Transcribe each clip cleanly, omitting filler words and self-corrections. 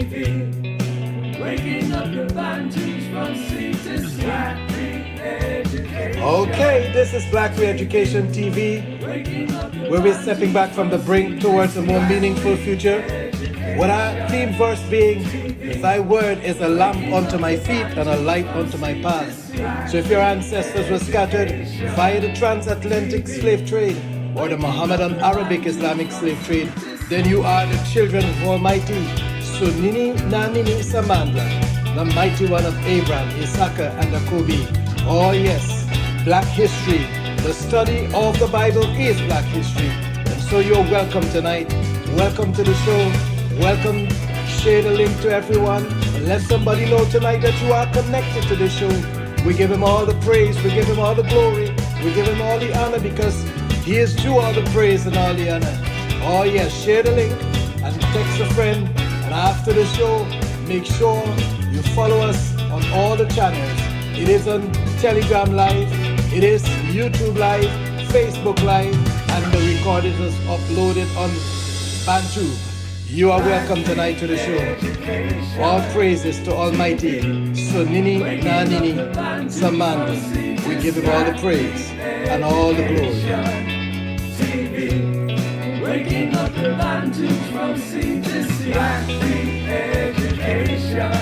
TV, waking up the Bantus from sea to sea. Black Free Education. Okay, this is Black Free Education TV, where we're stepping back from the brink towards a more meaningful future. With our theme verse being, Thy word is a lamp unto my feet and a light unto my path. So if your ancestors were scattered via the transatlantic slave trade or the Mohammedan Arabic Islamic slave trade, then you are the children of Almighty Sunini Nanini Samandla, the mighty one of Abraham, Issachar, and Akobi. Oh yes, Black history. The study of the Bible is Black history. And so you're welcome tonight. Welcome to the show. Welcome. Share the link to everyone. And let somebody know tonight that you are connected to the show. We give him all the praise. We give him all the glory. We give him all the honor because he is due all the praise and all the honor. Oh yes, share the link and text a friend. And after the show, make sure you follow us on all the channels. It is on Telegram Live, it is YouTube Live, Facebook Live, and the recording is uploaded on Bantu. You are welcome tonight to the show. All praises to Almighty Sunini Nanini Samanda. We give him all the praise and all the glory. Waking up the Bantus from sea to sea. Black Free Education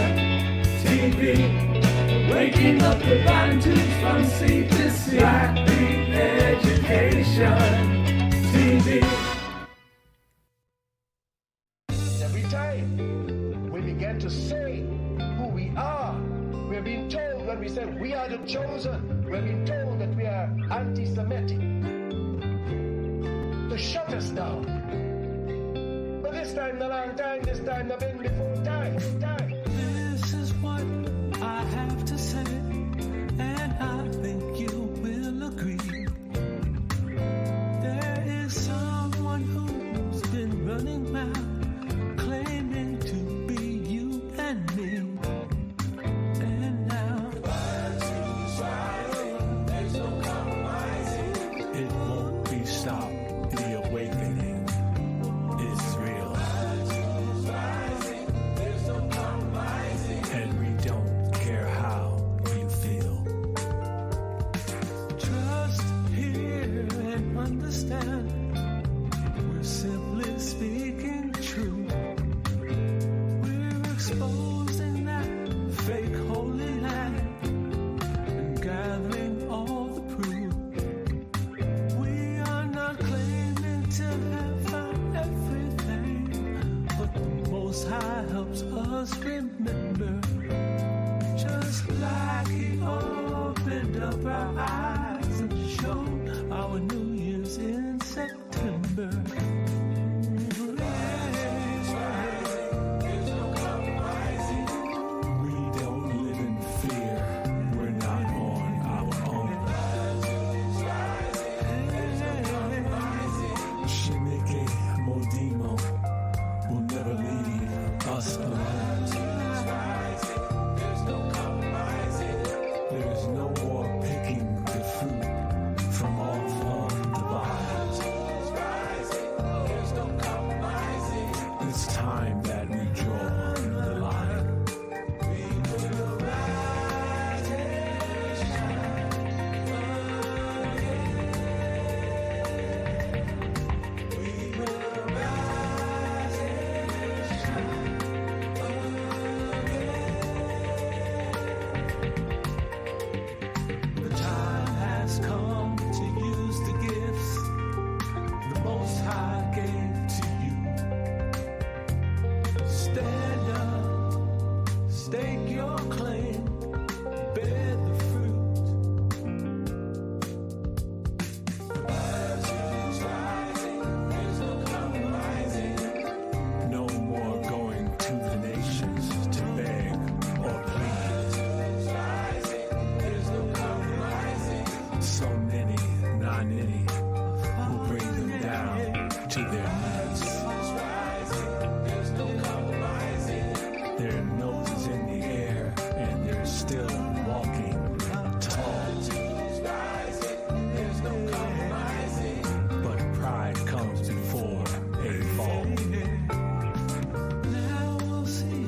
TV. Waking up the Bantus from sea to sea. Black Free Education TV. Every time we begin to say who we are, we're being told when we say we are the chosen, we're being told that we are anti-Semitic, to shut us down. But this time, the long time, this time, the been before time. This is what I have to say, and I think you will agree. There is someone who's been running around, claiming to be you and me. And now, there's no compromising. It won't be stopped. The awakening is real. There's no compromising. And we don't care how you feel. Trust, hear, and understand. We're simply speaking true. We're exposing that fake holy land and gathering all the proof. We are not claiming to have found everything, but the Most High helps us remember. Just like He opened up our eyes and showed our New Year's in September. We don't live in fear. We're not on our own. Shinike Modimo will never leave us alone. There's no more picking the fruit from off on the vines. It's time that we draw the line. The time has come to use the gifts the Most High gave to you. Stand up, stake your claim, bear the fruit. No more going to the nations to beg or plead. So many, not any, will bring them down to their knees. Their noses in the air, and they're still walking tall. But pride comes before a fall. Now we'll see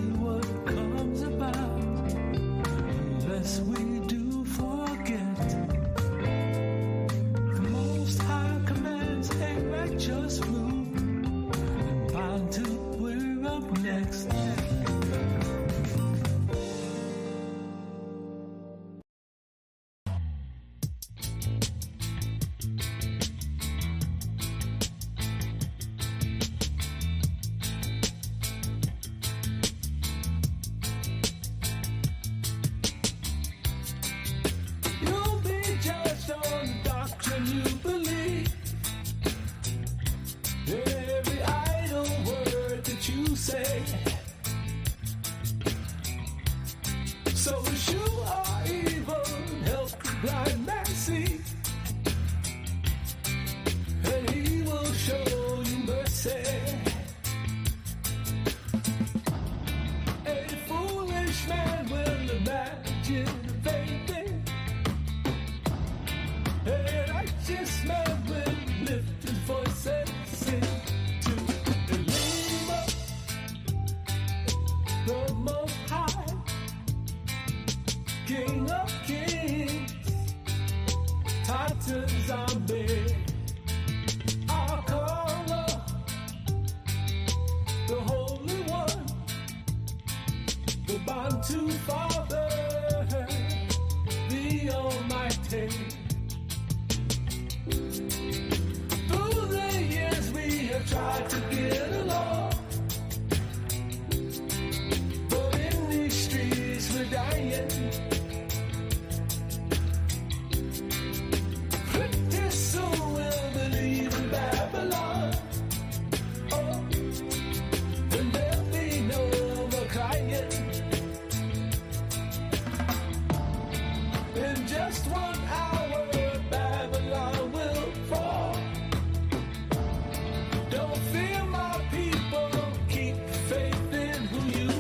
So as you are evil, help the blind man see, and he will show you mercy. A foolish man will imagine anything, a righteous man will lift his voice and sing to the name of the Most High, King of Kings, Titan Zombie, our caller, the Holy One, the Bantu Father, the Almighty. Through the years we have tried to get along, but in these streets we're dying. Pretty soon we'll believe in Babylon. Oh, and there'll be no more crying. In just 1 hour, Babylon will fall. Don't fear, my people, keep faith in who you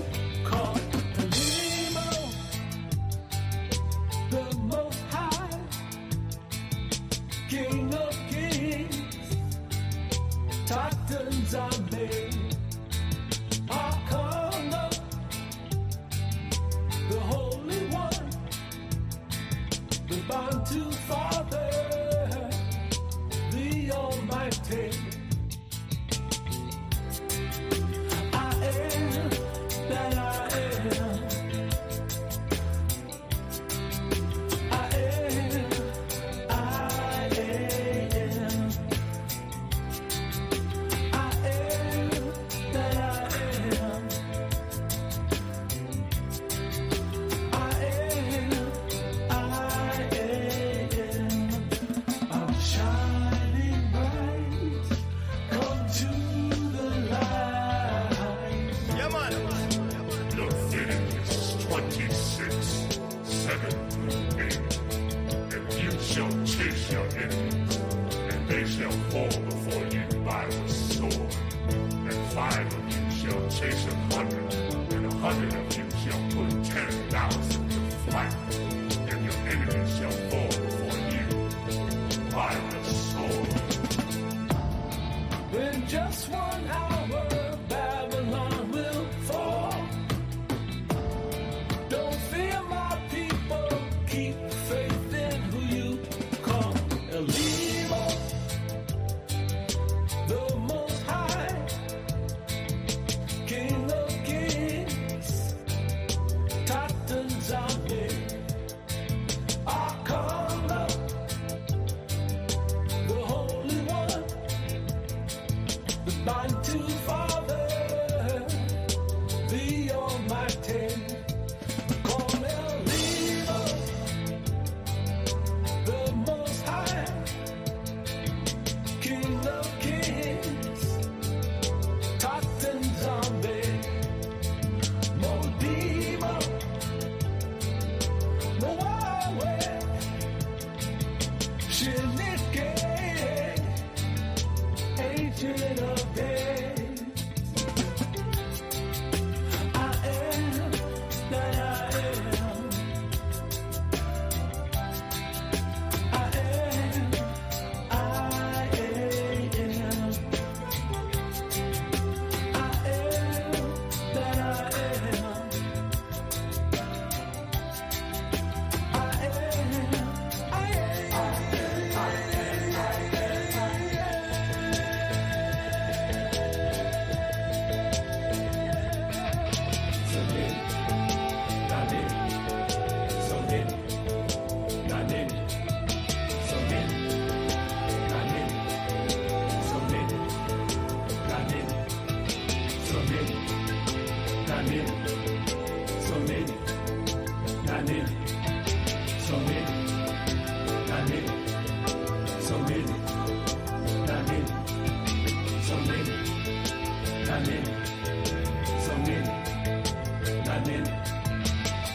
call Elimo, the Most High, King of Kings, Titan Zombie, Akana, the Holy One, the Bantu Father, the Almighty. I am that I am. I am. I am. I am that I am. I am. I'm shining bright. Come to the light. Yeah, man. Leviticus 26:7-8. And you shall chase your enemies, and they shall fall before you by the sword. And 5 of you shall chase 100, and 100 of you shall put 10,000 to flight. And your enemies shall fall before you by the sword. In just 1 hour, Babylon will fall. Don't fear, my people, keep faith in who you call Elimo, the Most High, King of Kings, Titan Zombie, Akana, the Holy One, the Bantu Father, the Almighty. Call Elimo, the Most High, King of Kings, Titan Zombie, Modimo, Moawe, Shinike, Ancient of Days. I am that I am. I am. I am. I am that I am. I am. I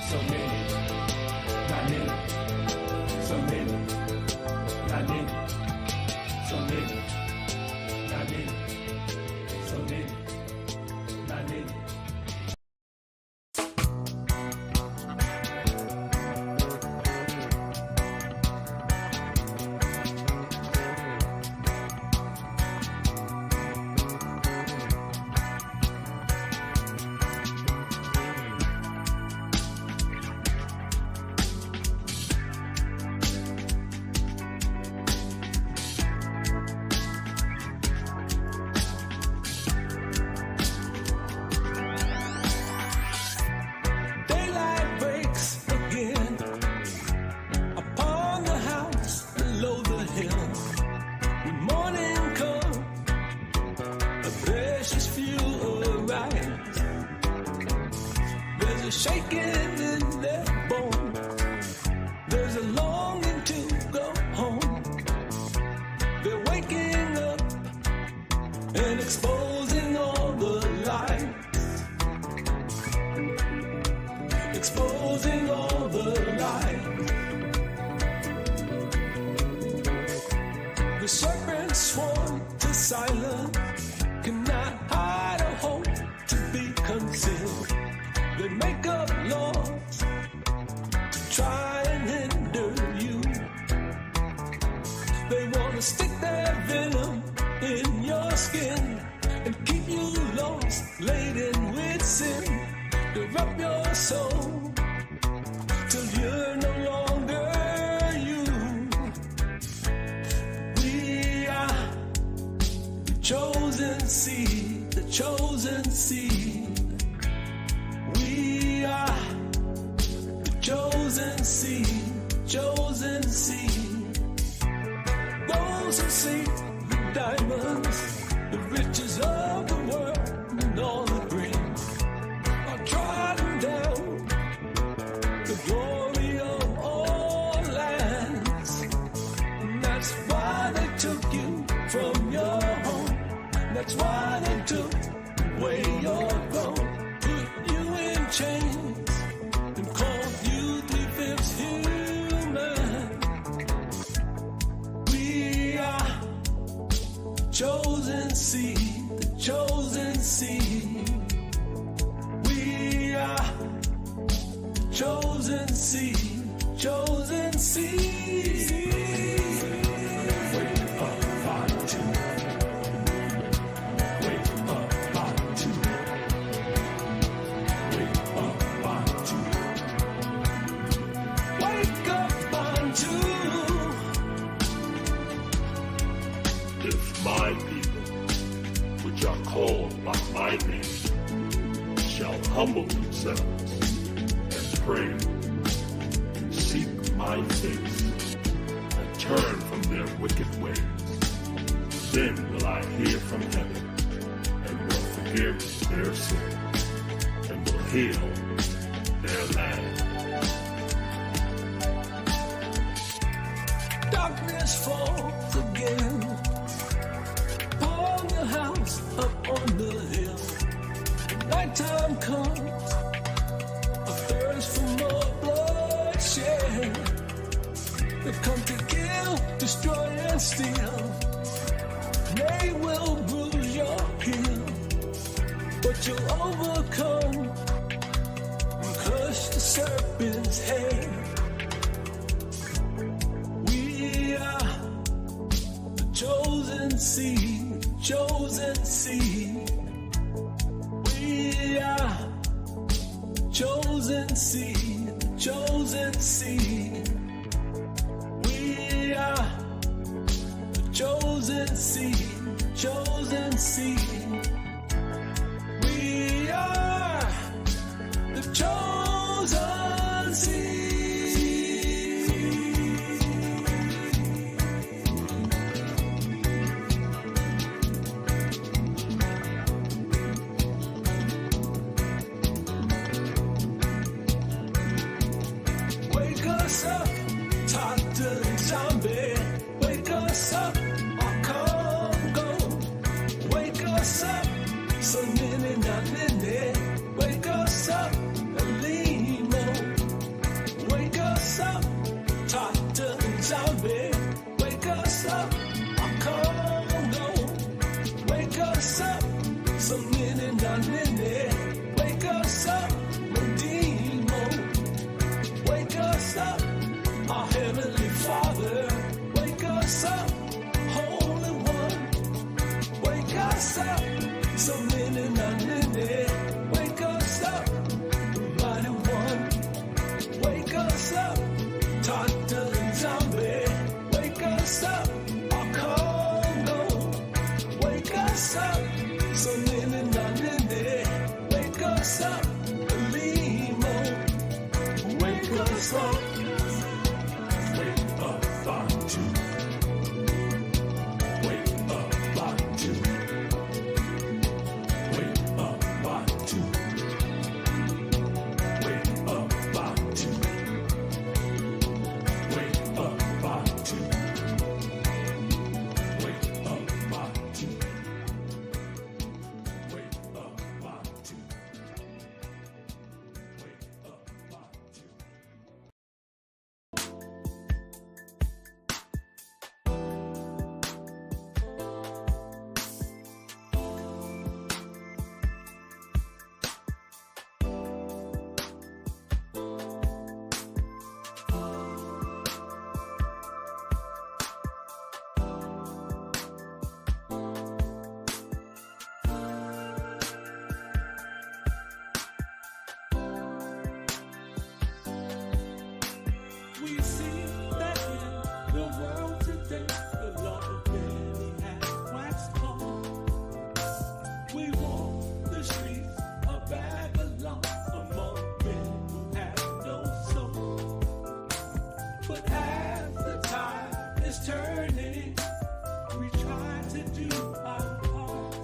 so many. a shaking in their bones. There's a longing to go home. They're waking up and exposing all the lies. Exposing all the lies. The serpent sworn to silence cannot hide a hope to be concealed. They make up laws to try and hinder you. They want to stick their venom in your skin and keep you lost, laden with sin. Corrupt your soul till you're no longer you. We are the chosen seed, the chosen seed. We are the chosen seed, chosen seed. Those who see the diamonds, the riches of the world, and all the brings are trodden down. The glory of all lands. And that's why they took you from your home. That's why they took away your throne. Put you in chains and called you 3/5 human. We are chosen seed, the chosen seed. We are chosen seed, chosen seed. Wake up, Bantu. Wake up, Bantu. Wake up, Bantu. Wake up, Bantu. If my people, which are called by my name, shall humble themselves and pray, and seek my face, and turn from their wicked ways, then will I hear from heaven, and will forgive their sin, and will heal their land. Darkness falls again upon the house up on the hill. Nighttime comes, a thirst for more bloodshed. They come to kill, destroy, and steal. They will bruise your heel, but you'll overcome and crush the serpent's head. We are the chosen seed, chosen seed. We are chosen seed, chosen seed. We are the chosen seed, chosen seed. We are the chosen seed. Wake us up, Tata Zombie. Wake us up, Akobi. Wake us up, Sonini Nanini. Wake us up, Limo. Wake us up, Tata Zombie. Wake us up, Akobi. Wake us up, Sonini Nanini. Wake us up, Dimo. Wake us up, our Heavenly Father. Wake us up, Holy One. Wake us up, so many nanini. Wake us up, Mighty One. Wake us up, Tata and Zombie. Wake us up, our Congo. Wake us up, so many nanini. Wake us up, Limo. Wake us up. Wake up, Bantu. Wake up, Bantu. Wake up, Bantu. We see that in the world today, the love of many has waxed cold. We walk the streets of Babylon among men who have no soul. But as the tide is turning, we try to do our part.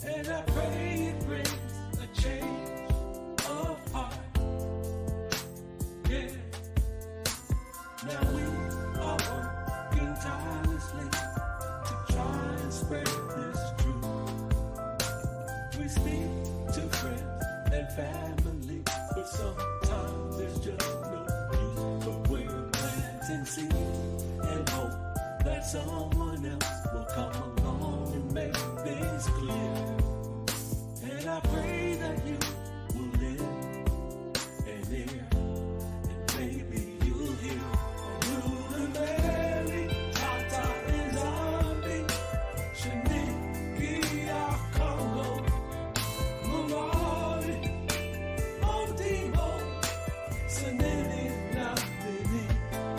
And I pray it brings a change of heart. Yeah. Now we are working tirelessly to try and spread this truth. We speak to friends and family, but sometimes there's just no use. But we're planting seeds and hope that someone else will come along and make things clear. And I pray that you will live and hear, and maybe you'll hear Ruler Mary, Tata and Zombie, Shaniki, Congo, Murari, Odimo, Sanini, Namini.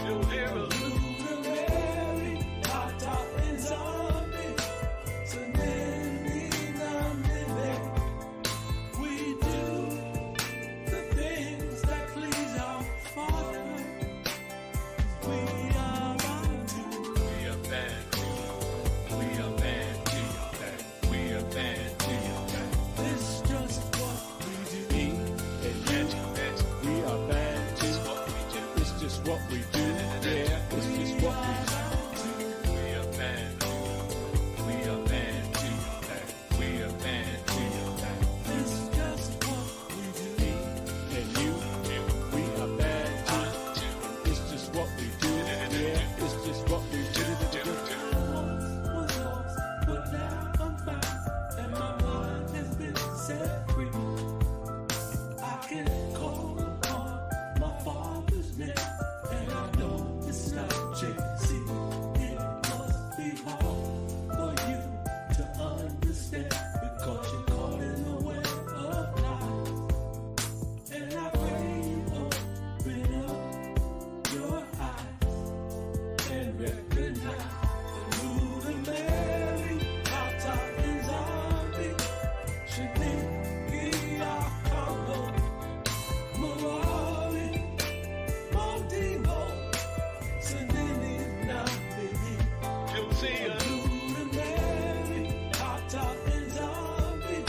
You'll hear Ruler Mary, Tata and Zombie, Sanini, Namini. We do the things that please our Father. We are Bantu. We are Bantu. We are Bantu. We are Bantu. This just what we do. We are Bantu. It's just what we do. Yeah, it's just what we do. We are Bantu. We are Bantu. We are Bantu. This just what we do. And you, we are Bantu. It's just what we do. Yeah, it's just what we do. Once was lost, but now I'm found, and my mind has been set free. I can call upon my Father's name, and I know it's not JC. It must be hard for you to understand, because you're caught in the web of lies. And I pray you open up your eyes and recognize the Ruler Mary, Tata and Zombie, Shaniki, Congo, Murari, Mondimo, Sanini, Namini. You'll see us. Ruler Mary, Tata and Zombie,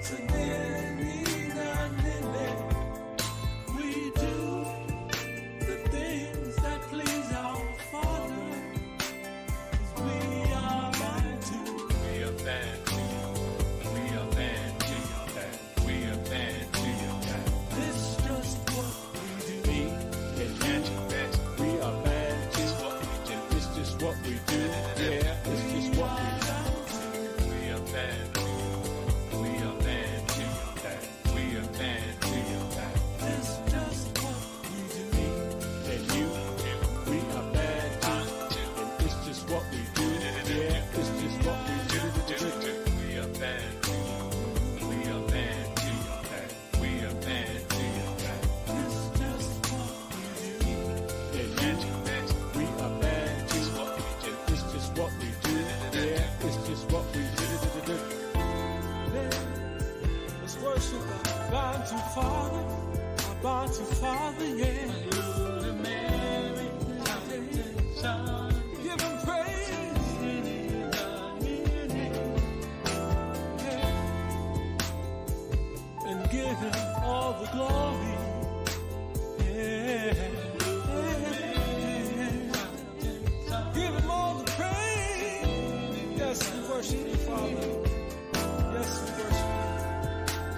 Sanini, Namini. We do the things that please our Father, 'cause we are Bantu. We are Bantu. We are Bantu. We are Bantu. This just what we do. Me and Bantu. We are Bantu. It's just what we do. Yeah, it's just what we do. We are Bantu. We are Bantu. We are Bantu. This just what we do. Me and you, we are Bantu. It's just what we do. Yeah, it's just what we do. We are Bantu. We are Bantu. We are Bantu. This just what we do. And we are Bantu. It's just what we do. Yeah, it's just what we do. Let's worship our Bantu Father, our Bantu Father, yeah. Give him praise, yeah. And give him all the glory, yeah. Give him all the praise. Yes, we worship you, Father. Yes, we worship you.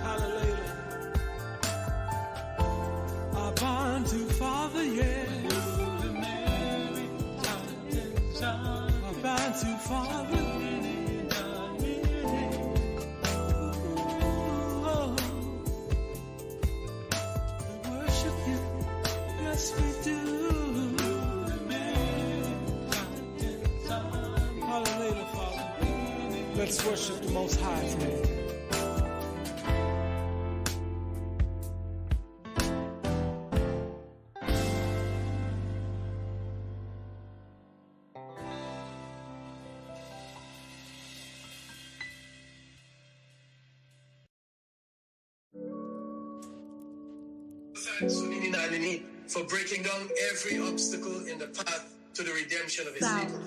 Hallelujah. Our Bantu Father, yeah. Our Bantu Father. We worship you. Yes, we do. Hallelujah, Father. Let's worship the Most High's name. thank Zoonaadh1 for breaking down every obstacle in the path to the redemption of his people.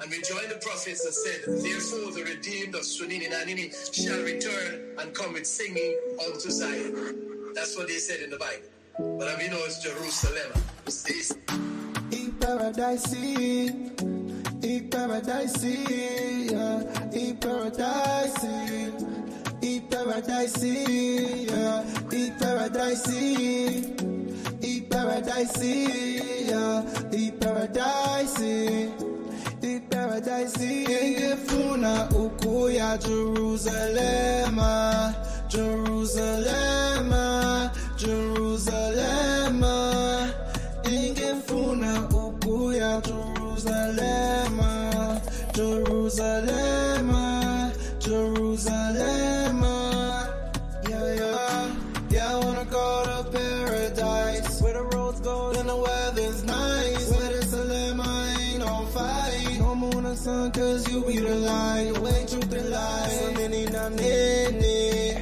And we join the prophets that said, therefore the redeemed of Zoonaadh1 shall return and come with singing unto Zion. That's what they said in the Bible. But we know it's Jerusalem. Paradise, paradise, paradise, paradise, paradise, paradise, paradise, paradise. Ingefuna ukuya Jerusalem, Jerusalem, Jerusalem. Ingefuna ukuya Jerusalem, Jerusalem, Jerusalem. Yeah, I wanna go to paradise, where the roads go and the weather's nice, where the Salem ain't on fight, no moon or sun, cause you be the light, way truth and light. So many nini,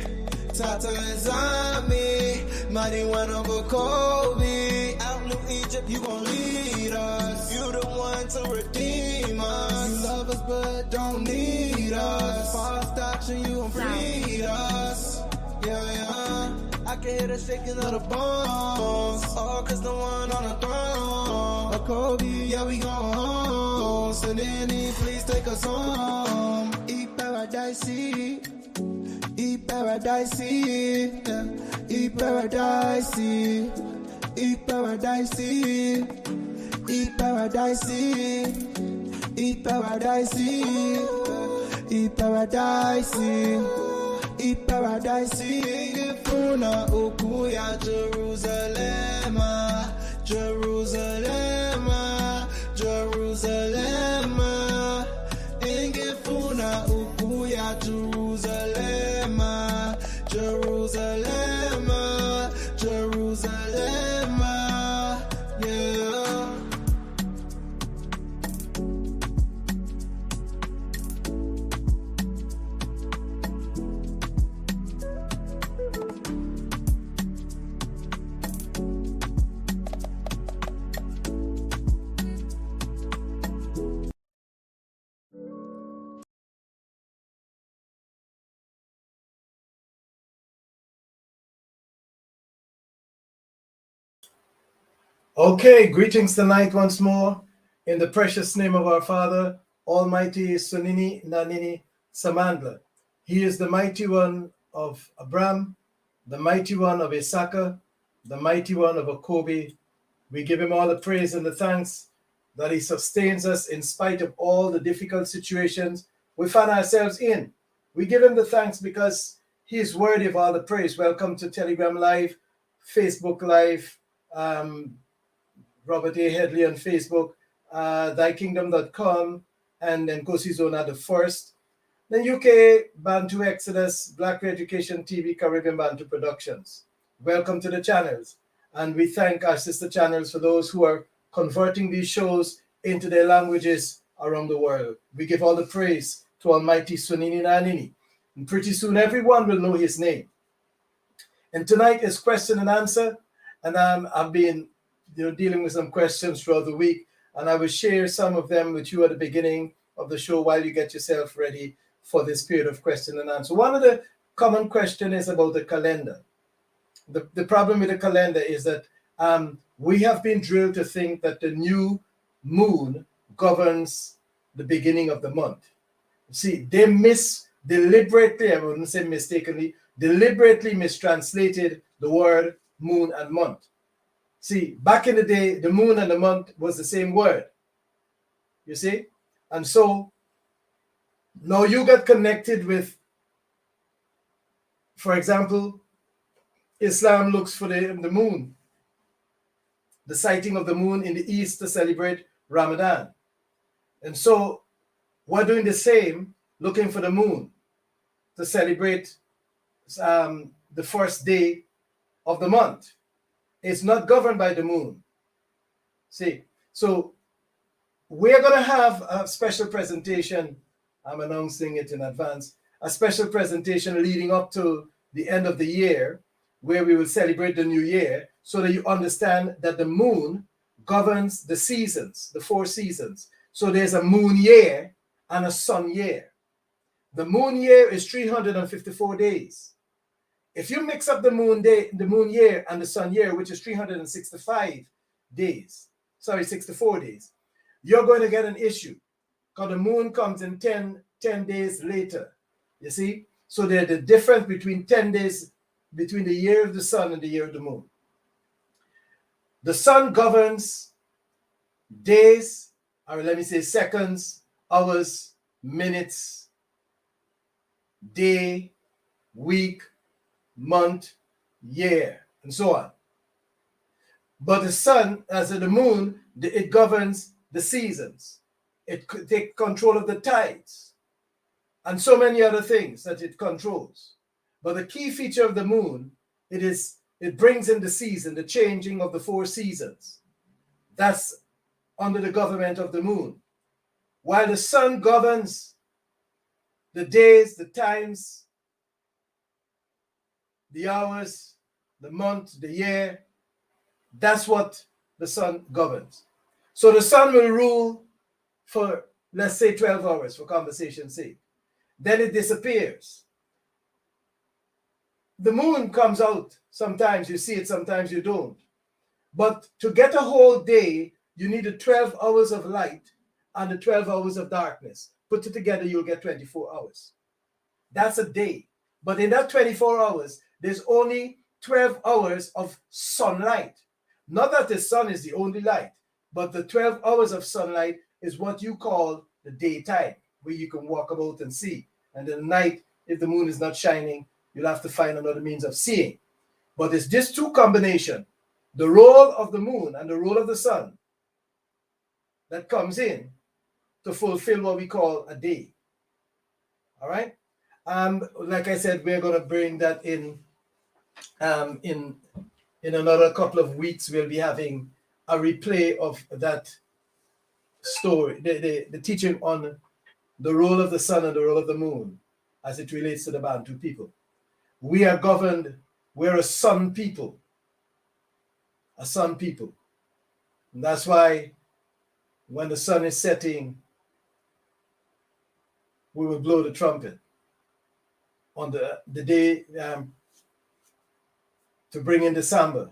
Tata is on me, mighty one of Akobi. Out New Egypt, you gon' lead us, you the one to redeem us. You love us but don't need us, false doctrine, you gon' free us. Yeah, I can hear the shaking of the bones, all cause the one on the throne, Akobi, yeah, we gon' home. So then please take us home. Eat paradise, eat paradise, yeah. Eat paradise, eat paradise, eat paradise, eat paradise, eat paradise, eat paradise. Ingefuna ukuya Jerusalem, Jerusalem, Jerusalem. Ingefuna ukuya Jerusalem, Jerusalem, Jerusalem. Yeah. Okay, greetings tonight once more in the precious name of our Father, Almighty Zoonaadh1 Samandla. He is the mighty one of Abraham, the mighty one of Issachar, the mighty one of Akobi. We give him all the praise and the thanks that he sustains us in spite of all the difficult situations we find ourselves in. We give him the thanks because he is worthy of all the praise. Welcome to Telegram Live, Facebook Live, Robert A. Headley on Facebook, ThyKingdom.com, and Nkosi Zoonaadh1, the UK Bantu Exodus, Black Education TV, Caribbean Bantu Productions. Welcome to the channels. And we thank our sister channels for those who are converting these shows into their languages around the world. We give all the praise to Almighty Zoonaadh1. And pretty soon everyone will know his name. And tonight is question and answer. And I've been dealing with some questions throughout the week, and I will share some of them with you at the beginning of the show while you get yourself ready for this period of question and answer. One of the common questions is about the calendar. The problem with the calendar is that we have been drilled to think that the new moon governs the beginning of the month. See, they deliberately, I wouldn't say mistakenly, deliberately mistranslated the word moon and month. See, back in the day, the moon and the month was the same word. You see? And so now you got connected with, for example, Islam looks for the moon, the sighting of the moon in the east to celebrate Ramadan. And so we're doing the same, looking for the moon to celebrate the first day of the month. It's not governed by the moon. See, so we're going to have a special presentation. I'm announcing it in advance. A special presentation leading up to the end of the year where we will celebrate the new year, so that you understand that the moon governs the seasons, the 4 seasons. So there's a moon year and a sun year. The moon year is 354 days. If you mix up the moon year and the sun year, which is 365 days, 64 days, you're going to get an issue, because the moon comes in 10 days later. You see? So there's the difference between 10 days between the year of the sun and the year of the moon. The sun governs days, or let me say seconds, hours, minutes, day, week, month, year, and so on. But the sun, as in the moon, it governs the seasons. It could take control of the tides and so many other things that it controls. But the key feature of the moon, it brings in the season, the changing of the 4 seasons. That's under the government of the moon. While the sun governs the days, the times, the hours, the month, the year, that's what the sun governs. So the sun will rule for, let's say, 12 hours for conversation's sake. Then it disappears. The moon comes out. Sometimes you see it, sometimes you don't. But to get a whole day, you need the 12 hours of light and the 12 hours of darkness. Put it together, you'll get 24 hours. That's a day. But in that 24 hours, there's only 12 hours of sunlight. Not that the sun is the only light, but the 12 hours of sunlight is what you call the daytime, where you can walk about and see. And at night, if the moon is not shining, you'll have to find another means of seeing. But it's this 2 combination, the role of the moon and the role of the sun, that comes in to fulfill what we call a day. All right? Like I said, we're going to bring that in another couple of weeks. We'll be having a replay of that story, the teaching on the role of the sun and the role of the moon as it relates to the Bantu people. We are governed, we're a sun people. A sun people. And that's why when the sun is setting, we will blow the trumpet on the day to bring in December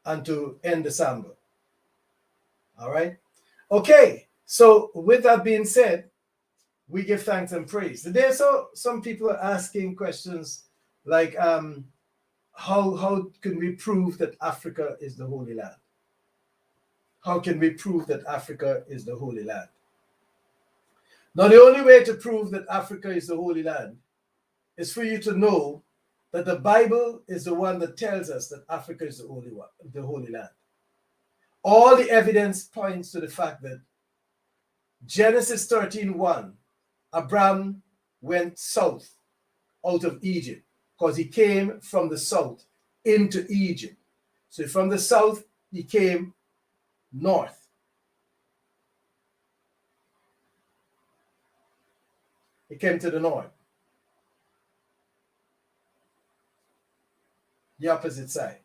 and to end December. All right? Okay, so with that being said, we give thanks and praise. Today, so some people are asking questions like, how can we prove that Africa is the Holy Land? How can we prove that Africa is the Holy Land? Now, the only way to prove that Africa is the Holy Land is for you to know that the Bible is the one that tells us that Africa is the Holy Land. All the evidence points to the fact that Genesis 13:1, Abraham went south out of Egypt because he came from the south into Egypt. So from the south, he came north. He came to the north. The opposite side.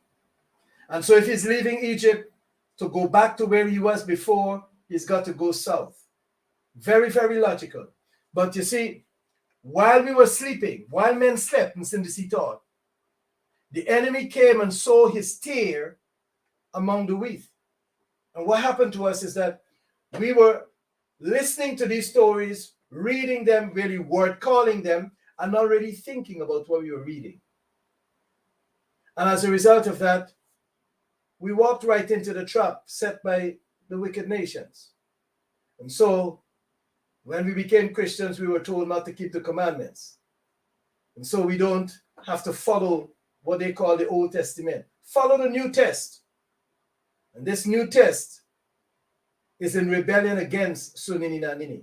And so if he's leaving Egypt to go back to where he was before, he's got to go south. Very, very logical. But you see, while we were sleeping, while men slept, and Cindy taught, the enemy came and sowed his tear among the wheat. And what happened to us is that we were listening to these stories, reading them, really word calling them, and not really thinking about what we were reading. And as a result of that, we walked right into the trap set by the wicked nations. And so, when we became Christians, we were told not to keep the commandments. And so we don't have to follow what they call the Old Testament. Follow the New Test. And this New Test is in rebellion against Sunini Nanini.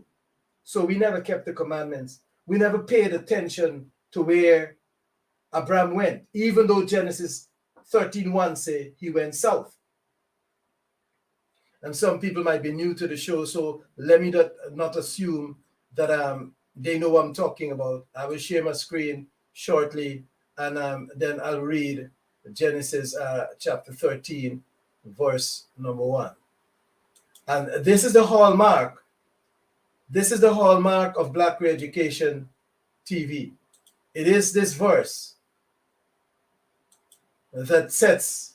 So we never kept the commandments. We never paid attention to where Abraham went, even though Genesis 13:1 say he went south. And some people might be new to the show, so let me not assume that they know what I'm talking about. I will share my screen shortly, and then I'll read Genesis chapter 13, verse number 1. And this is the hallmark. This is the hallmark of Black Re-Education TV. It is this verse that sets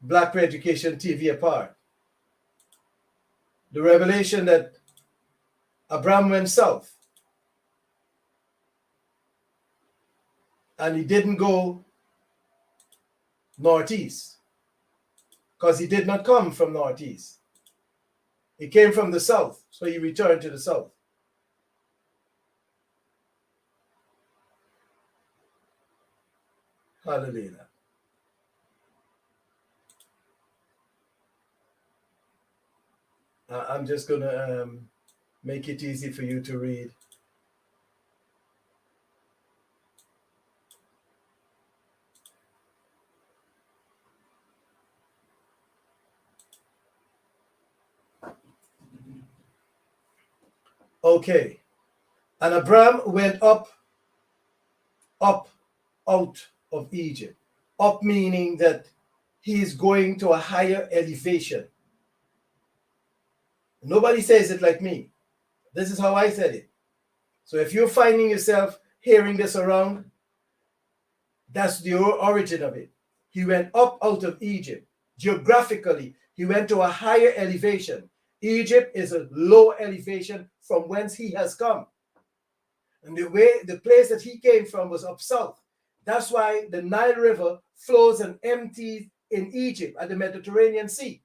Black Re-Education TV apart. The revelation that Abraham went south and he didn't go northeast because he did not come from northeast. He came from the south, so he returned to the south. Hallelujah. I'm just going to make it easy for you to read. Okay. And Abraham went up out of Egypt. Up meaning that he is going to a higher elevation. Nobody says it like me. This is how I said it. So if you're finding yourself hearing this around, that's the origin of it. He went up out of Egypt. Geographically, he went to a higher elevation. Egypt is a low elevation from whence he has come. And the place that he came from was up south. That's why the Nile River flows and empties in Egypt at the Mediterranean Sea.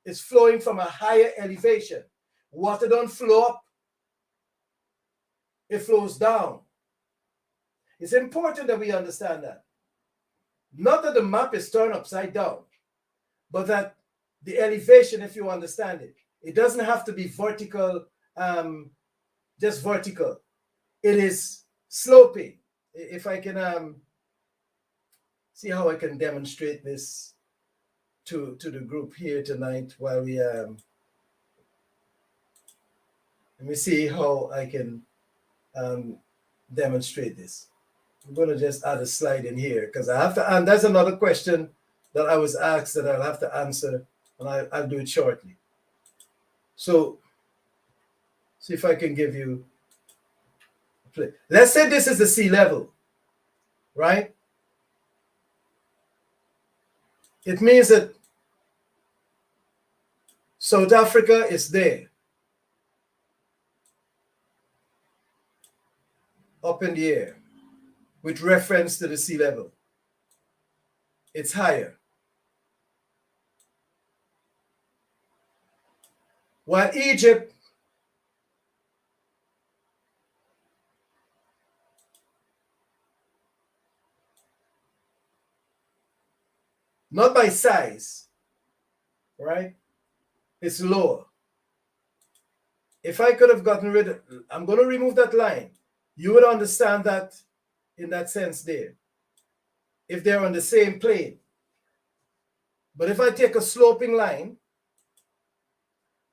It's flowing from a higher elevation. Water don't flow up. It flows down. It's important that we understand that. Not that the map is turned upside down, but that the elevation, if you understand it, it doesn't have to be vertical, just vertical. It is sloping. If I can see how I can demonstrate this to the group here tonight while we let me see how I can demonstrate this. I'm going to just add a slide in here because I have to, and that's another question that I was asked that I'll have to answer, and I'll do it shortly. So, see if I can give you a play. Let's say this is the sea level, right? It means that South Africa is there, up in the air, with reference to the sea level. It's higher. While Egypt not by size, right? It's lower. If I could have gotten rid of, I'm going to remove that line. You would understand that in that sense there, if they're on the same plane. But if I take a sloping line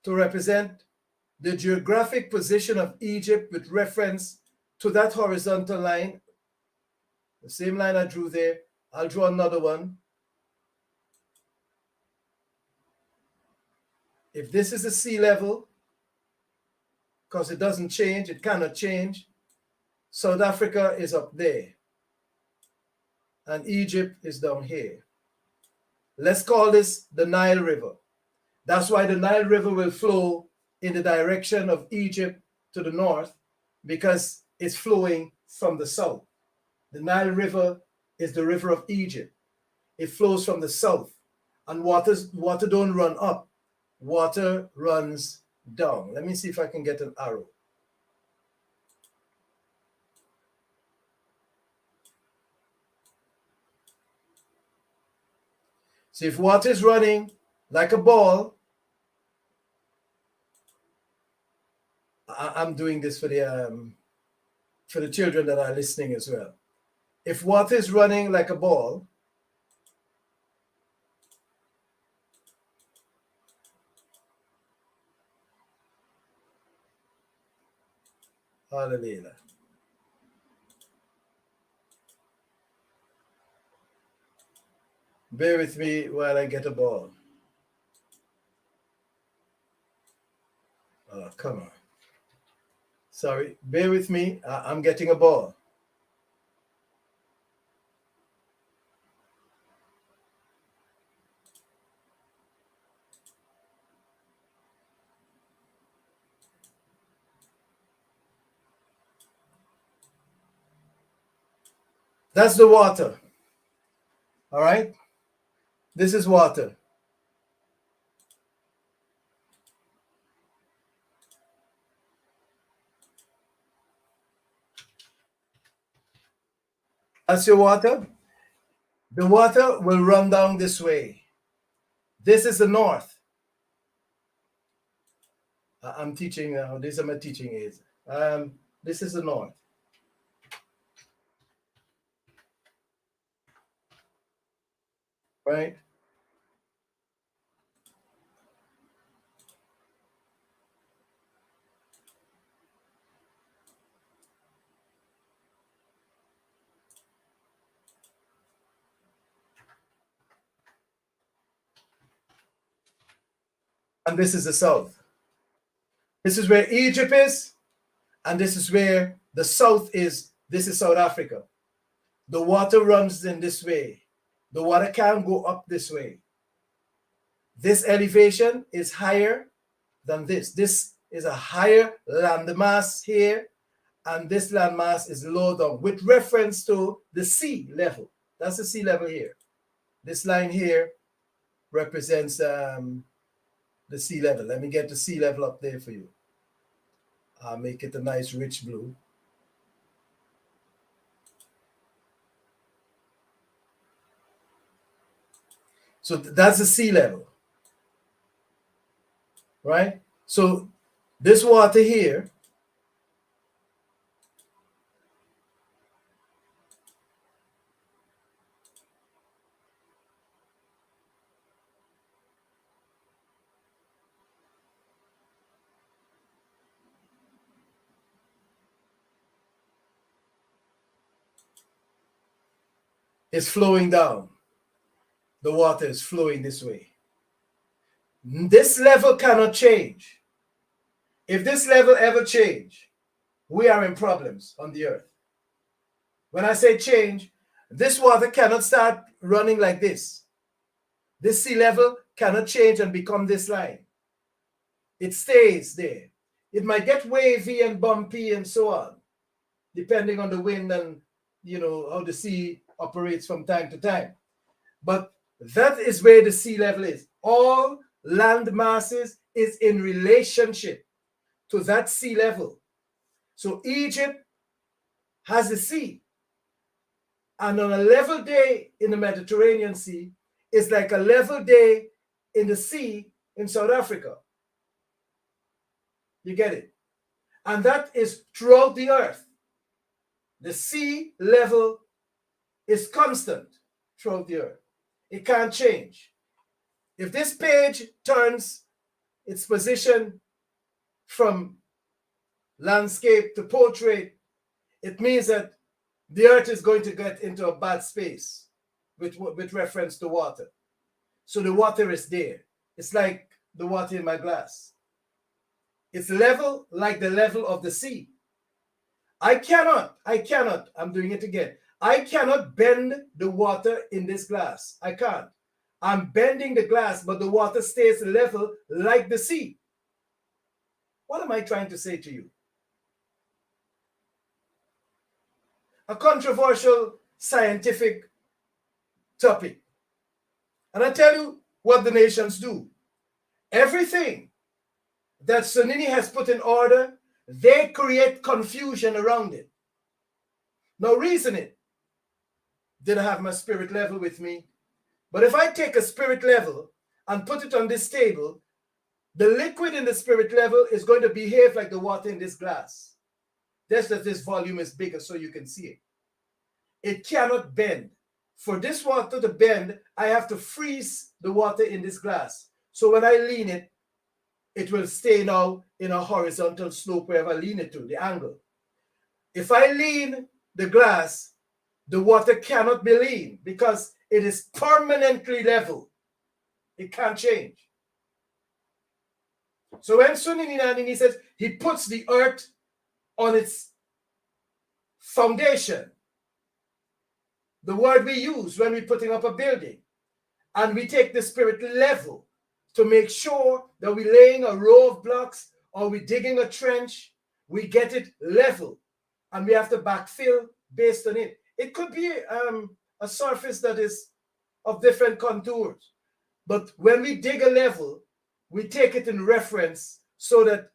to represent the geographic position of Egypt with reference to that horizontal line, the same line I drew there, I'll draw another one. If this is the sea level, because it doesn't change, it cannot change, South Africa is up there, and Egypt is down here. Let's call this the Nile River. That's why the Nile River will flow in the direction of Egypt to the north, because it's flowing from the south. The Nile River is the river of Egypt. It flows from the south, and water don't run up. Water runs down. Let me see if I can get an arrow. So if water is running like a ball, I'm doing this for the children that are listening as well. If water is running like a ball, hallelujah. Bear with me while I get a ball. Oh, come on. Sorry, bear with me. I'm getting a ball. That's the water. All right? This is water. That's your water. The water will run down this way. This is the north. I'm teaching now. These are my teaching aids. This is the north. Right? And this is the south. This is where Egypt is, and this is where the south is. This is South Africa. The water runs in this way. The water can't go up this way. This elevation is higher than this. This is a higher landmass here, and this landmass is low down with reference to the sea level. That's the sea level here. This line here represents the sea level. Let me get the sea level up there for you. I'll make it a nice rich blue. So that's the sea level, right? So this water here is flowing down. The water is flowing this way. This level cannot change. If this level ever change, we are in problems on the earth. When I say change, this water cannot start running like this. This sea level cannot change and become this line. It stays there. It might get wavy and bumpy and so on, depending on the wind and how the sea operates from time to time. But that is where the sea level is. All land masses is in relationship to that sea level. So Egypt has the sea. And on a level day in the Mediterranean Sea, it's like a level day in the sea in South Africa. You get it? And that is throughout the earth. The sea level is constant throughout the earth. It can't change. If this page turns its position from landscape to portrait, it means that the earth is going to get into a bad space with reference to water. So the water is there. It's like the water in my glass. It's level like the level of the sea. I'm doing it again. I cannot bend the water in this glass. I can't. I'm bending the glass, but the water stays level like the sea. What am I trying to say to you? A controversial scientific topic. And I tell you what the nations do. Everything that Sunini has put in order, they create confusion around it. Now reason it. Didn't have my spirit level with me. But if I take a spirit level and put it on this table, the liquid in the spirit level is going to behave like the water in this glass. Just that this volume is bigger so you can see it. It cannot bend. For this water to bend, I have to freeze the water in this glass. So when I lean it, it will stay now in a horizontal slope wherever I lean it to, the angle. If I lean the glass, the water cannot be lean because it is permanently level. It can't change. So when Suninani says he puts the earth on its foundation, the word we use when we're putting up a building, and we take the spirit level to make sure that we're laying a row of blocks or we're digging a trench, we get it level, and we have to backfill based on it. It could be a surface that is of different contours, but when we dig a level, we take it in reference so that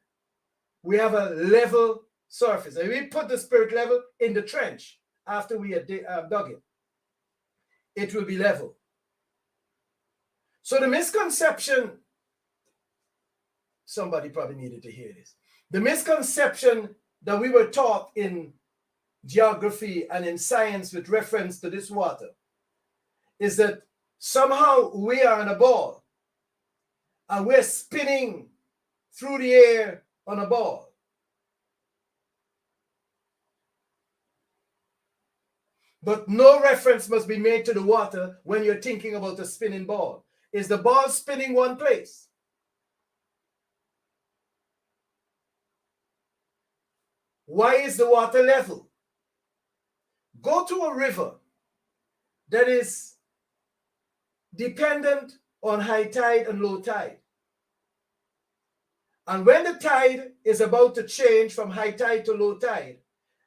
we have a level surface. And we put the spirit level in the trench after we had dug it. It will be level. So the misconception, somebody probably needed to hear this. The misconception that we were taught in geography and in science with reference to this water is that somehow we are on a ball and we're spinning through the air on a ball. But no reference must be made to the water when you're thinking about a spinning ball. Is the ball spinning one place? Why is the water level? Go to a river that is dependent on high tide and low tide. And when the tide is about to change from high tide to low tide,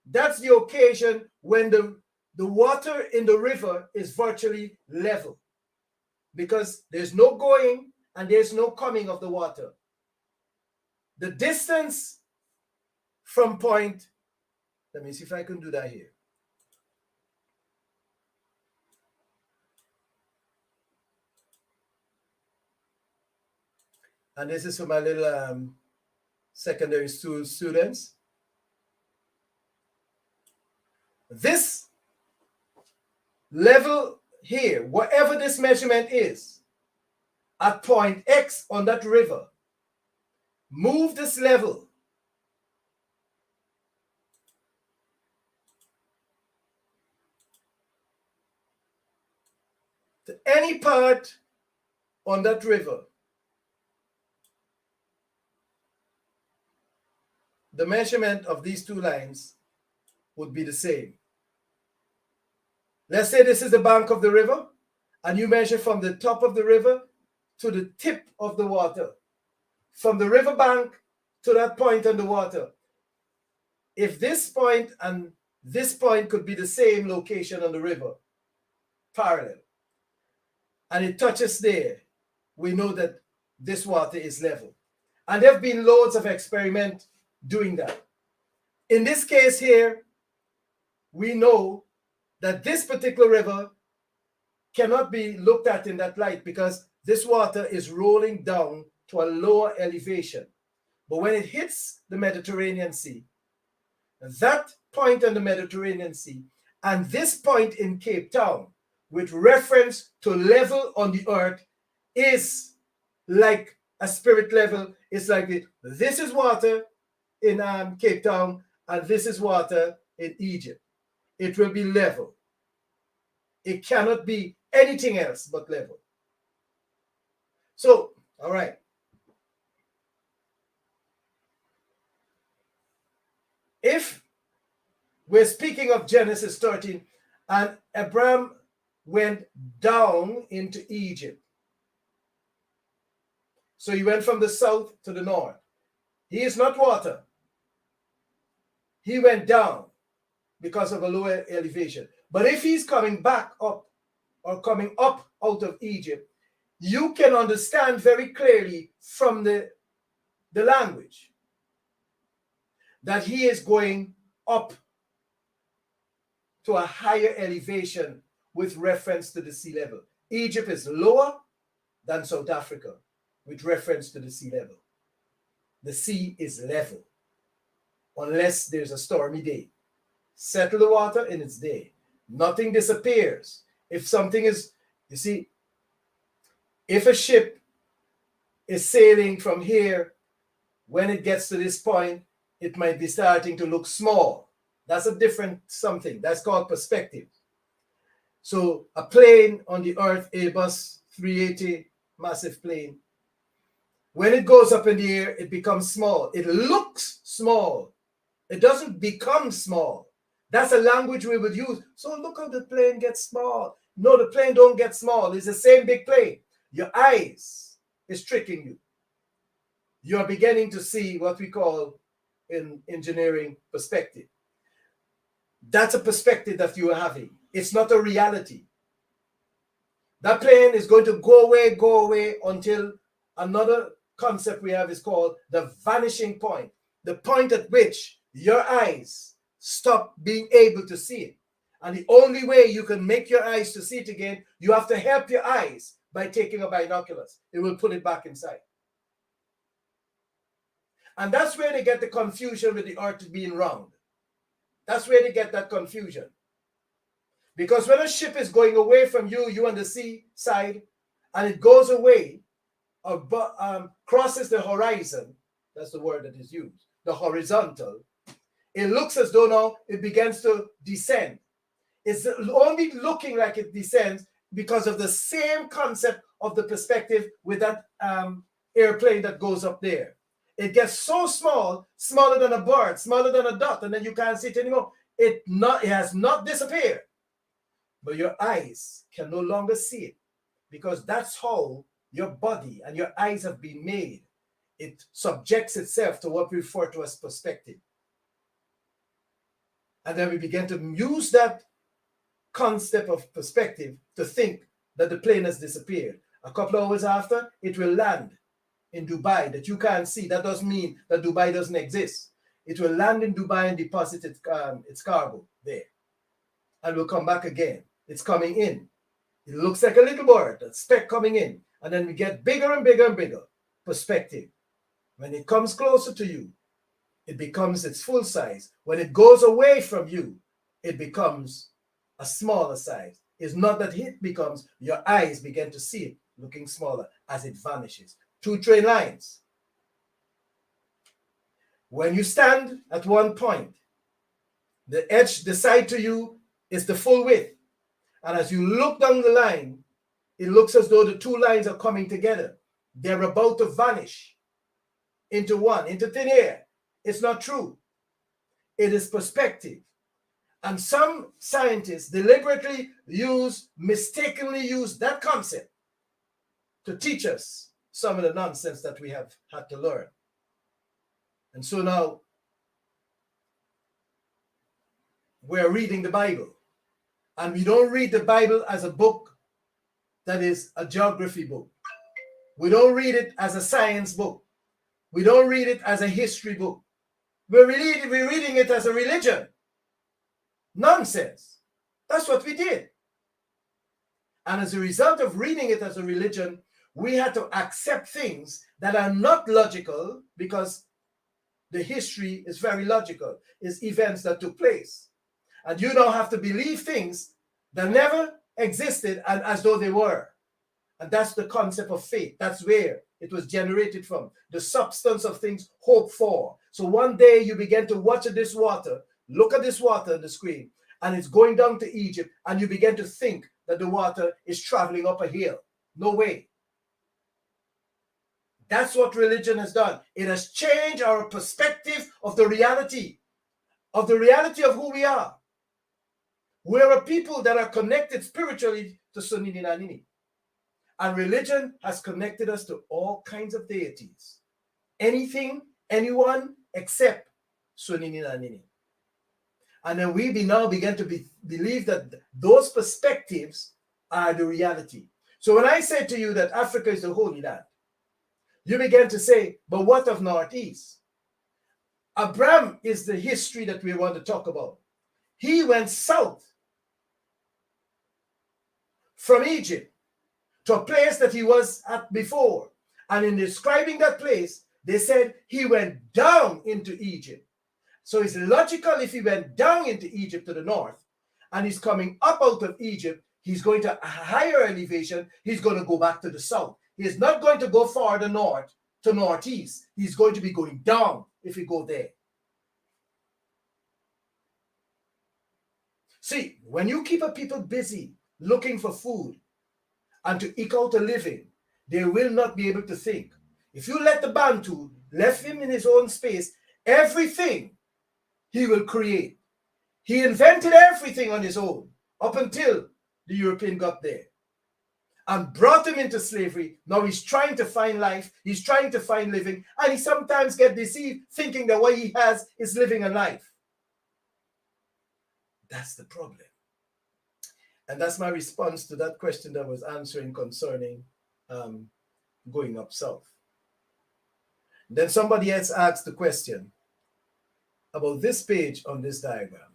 that's the occasion when the water in the river is virtually level, because there's no going and there's no coming of the water. The distance from point, let me see if I can do that here. And this is for my little secondary school students. This level here, whatever this measurement is, at point X on that river, move this level to any part on that river. The measurement of these two lines would be the same. Let's say this is the bank of the river, and you measure from the top of the river to the tip of the water, from the river bank to that point on the water. If this point and this point could be the same location on the river, parallel, and it touches there, we know that this water is level. And there have been loads of experiments doing that. In this case here, we know that this particular river cannot be looked at in that light because this water is rolling down to a lower elevation. But when it hits the Mediterranean Sea, that point on the Mediterranean Sea and this point in Cape Town, with reference to level on the earth, is like a spirit level. It's like this is water in Cape Town, and this is water in Egypt. It will be level. It cannot be anything else but level. So, all right. If we're speaking of Genesis 13, and Abraham went down into Egypt. So he went from the south to the north. He is not water. He went down because of a lower elevation. But if he's coming back up or coming up out of Egypt, you can understand very clearly from the language that he is going up to a higher elevation with reference to the sea level. Egypt is lower than South Africa with reference to the sea level. The sea is level unless there's a stormy day. Settle the water in its day. Nothing disappears. If something is, you see, if a ship is sailing from here, when it gets to this point, it might be starting to look small. That's a different something. That's called perspective. So a plane on the earth, Airbus 380, massive plane, when it goes up in the air, it becomes small. It looks small. It doesn't become small. That's a language we would use. So look how the plane gets small. No, the plane don't get small. It's the same big plane. Your eyes is tricking you. You're beginning to see what we call in engineering perspective. That's a perspective that you are having. It's not a reality. That plane is going to go away until another concept we have is called the vanishing point. The point at which your eyes stop being able to see it. And the only way you can make your eyes to see it again, you have to help your eyes by taking a binoculars. It will put it back inside. And that's where they get the confusion with the earth being round. That's where they get that confusion. Because when a ship is going away from you, you on the sea side, and it goes away, or crosses the horizon, that's the word that is used, the horizontal, it looks as though now it begins to descend. It's only looking like it descends because of the same concept of the perspective with that airplane that goes up there. It gets so small, smaller than a bird, smaller than a dot, and then you can't see it anymore. It has not disappeared. But your eyes can no longer see it because that's how your body and your eyes have been made. It subjects itself to what we refer to as perspective. And then we begin to use that concept of perspective to think that the plane has disappeared. A couple of hours after, it will land in Dubai that you can't see. That doesn't mean that Dubai doesn't exist. It will land in Dubai and deposit its cargo there. And will come back again. It's coming in. It looks like a little bird, a speck coming in. And then we get bigger and bigger and bigger. Perspective. When it comes closer to you, it becomes its full size. When it goes away from you, it becomes a smaller size. It's not that it becomes, your eyes begin to see it looking smaller as it vanishes. 2 train lines. When you stand at one point, the edge, the side to you is the full width. And as you look down the line, it looks as though the 2 lines are coming together. They're about to vanish into one, into thin air. It's not true. It is perspective. And some scientists deliberately mistakenly use that concept to teach us some of the nonsense that we have had to learn. And so now we're reading the Bible. And we don't read the Bible as a book that is a geography book. We don't read it as a science book. We don't read it as a history book. We're reading it as a religion. Nonsense. That's what we did. And as a result of reading it as a religion, we had to accept things that are not logical because the history is very logical. It's events that took place. And you don't have to believe things that never existed and as though they were. And that's the concept of faith. That's where it was generated from. The substance of things hoped for. So one day you begin to watch this water, look at this water on the screen, and it's going down to Egypt, and you begin to think that the water is traveling up a hill. No way. That's what religion has done. It has changed our perspective of the reality of who we are. We're a people that are connected spiritually to Sunini Nanini. And religion has connected us to all kinds of deities. Anything, anyone, except Sunini Nanini. And then we now begin to believe that those perspectives are the reality. So when I say to you that Africa is the Holy Land, you begin to say, but what of Northeast? Abraham is the history that we want to talk about. He went south from Egypt to a place that he was at before. And in describing that place, they said he went down into Egypt. So it's logical if he went down into Egypt to the north and he's coming up out of Egypt, he's going to a higher elevation, he's going to go back to the south. He is not going to go farther north to northeast. He's going to be going down if he go there. See, when you keep a people busy looking for food and to eke out a living, they will not be able to think. If you let the Bantu, left him in his own space, everything he will create. He invented everything on his own up until the European got there and brought him into slavery. Now he's trying to find life, he's trying to find living, and he sometimes gets deceived thinking that what he has is living a life. That's the problem. And that's my response to that question that was answering concerning going up south. Then somebody else asked the question about this page on this diagram.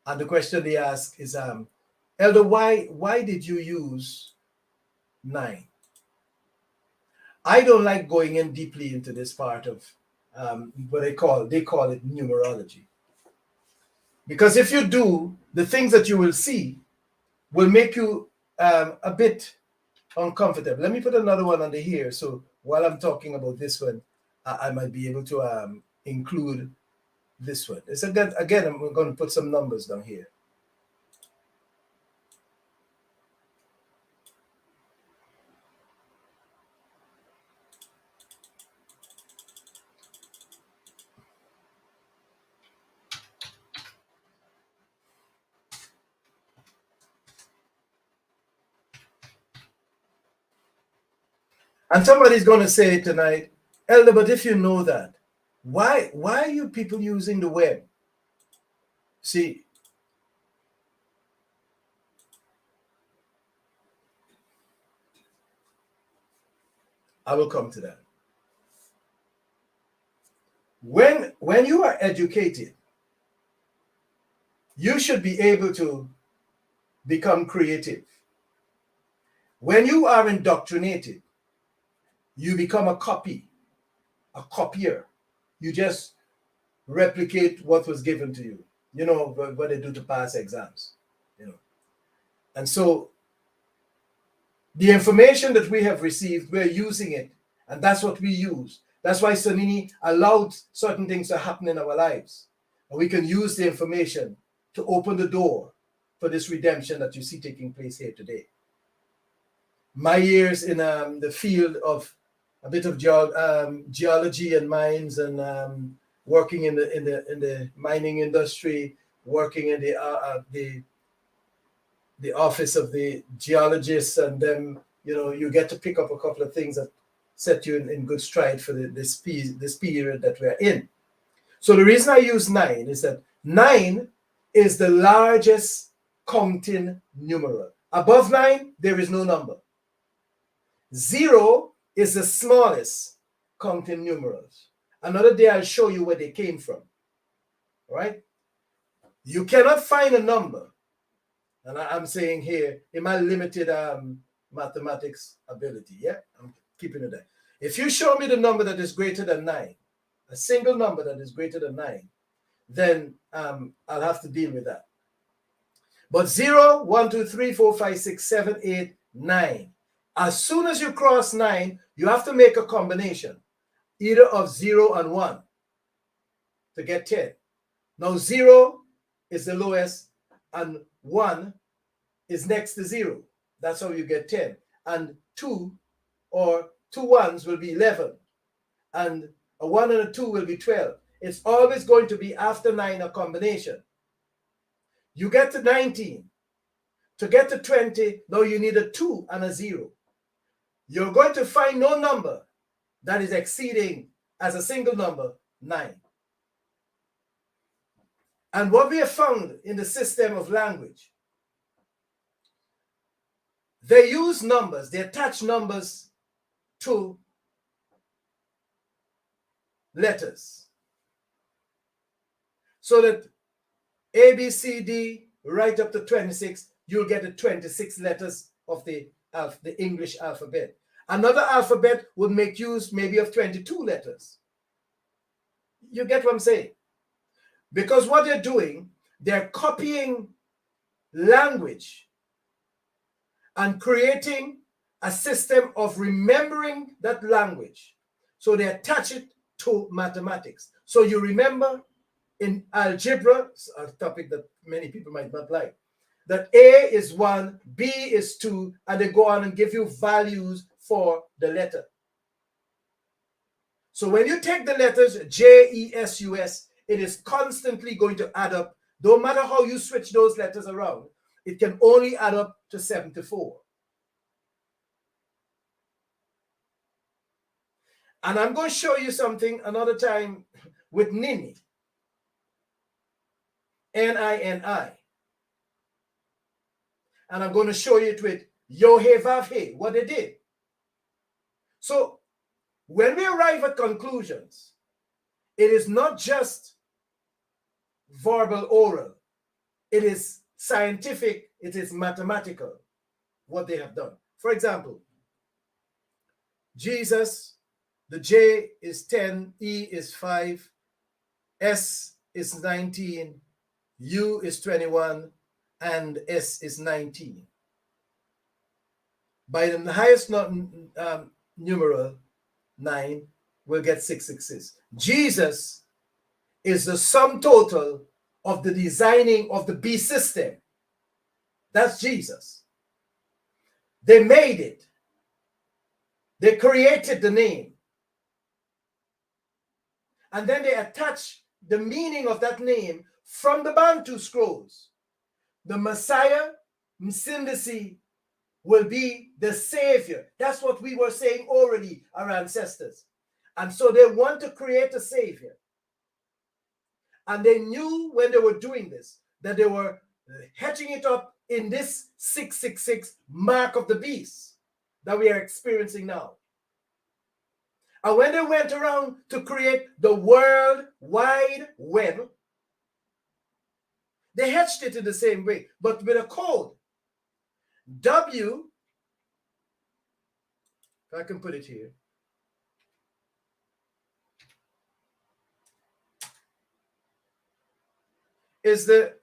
And the question they ask is, Elder, why did you use 9? I don't like going in deeply into this part of what they call it numerology. Because if you do, the things that you will see will make you a bit uncomfortable. Let me put another one under here. So while I'm talking about this one, I might be able to include this one. It's again, I'm going to put some numbers down here. And somebody's going to say tonight, Elder, but if you know that, why are you people using the web? See, I will come to that. When you are educated, you should be able to become creative. When you are indoctrinated, you become a copier. You just replicate what was given to you. You know what they do to pass exams. You know, and so the information that we have received, we're using it, and that's what we use. That's why Sonini allowed certain things to happen in our lives, and we can use the information to open the door for this redemption that you see taking place here today. My years in the field of a bit of geology and mines, and working in the mining industry, working in the office of the geologists, and then you get to pick up a couple of things that set you in good stride for this period that we're in. So the reason I use 9 is that 9 is the largest counting numeral. Above 9, there is no number. 0 is the smallest counting numerals. Another day I'll show you where they came from. All right? You cannot find a number, and I'm saying here in my limited mathematics ability, yeah, I'm keeping it there. If you show me the number that is greater than 9, a single number that is greater than 9, then I'll have to deal with that. But 0, 1, 2, 3, 4, 5, 6, 7, 8, 9. As soon as you cross 9, you have to make a combination, either of 0 and 1 to get 10. Now 0 is the lowest, and 1 is next to 0. That's how you get 10. And 2 or 2 ones will be 11. And a 1 and a 2 will be 12. It's always going to be after 9 a combination. You get to 19. To get to 20, now you need a 2 and a 0. You're going to find no number that is exceeding as a single number 9. And what we have found in the system of language, they use numbers, they attach numbers to letters. So that A, B, C, D, right up to 26, you'll get the 26 letters of the English alphabet. Another alphabet would make use maybe of 22 letters. You get what I'm saying? Because what they're doing, they're copying language and creating a system of remembering that language. So they attach it to mathematics. So you remember in algebra, a topic that many people might not like, that A is 1, B is 2, and they go on and give you values for the letter. So when you take the letters J, E, S, U, S, it is constantly going to add up. No matter how you switch those letters around, it can only add up to 74. And I'm going to show you something another time with Nini. N-I-N-I. And I'm going to show you it with Yo-He, Vav-He, what they did. So when we arrive at conclusions, it is not just verbal oral. It is scientific. It is mathematical, what they have done. For example, Jesus, the J is 10, E is 5, S is 19, U is 21, and S is 19. By the highest numeral, 9, we'll get 666. Jesus is the sum total of the designing of the B system. That's Jesus. They made it. They created the name. And then they attach the meaning of that name from the Bantu scrolls. The Messiah, Msindisi, will be the Savior. That's what we were saying already, our ancestors. And so they want to create a Savior. And they knew when they were doing this, that they were hedging it up in this 666 mark of the beast that we are experiencing now. And when they went around to create the World Wide Web, they hatched it in the same way, but with a code. W, if I can put it here, is the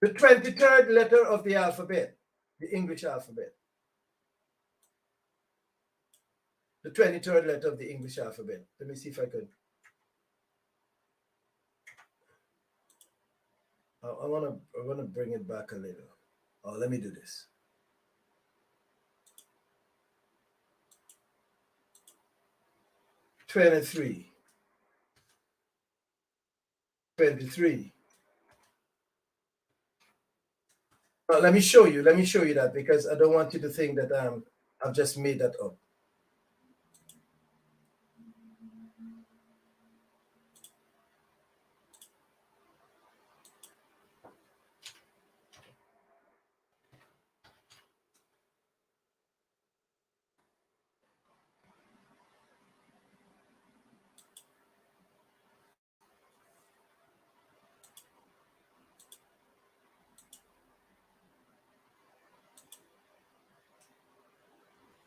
23rd letter of the alphabet, the English alphabet. The 23rd letter of the English alphabet. Let me see if I could. I want to bring it back a little. Oh, let me do this. Twenty-three. Let me show you that, because I don't want you to think that I've just made that up.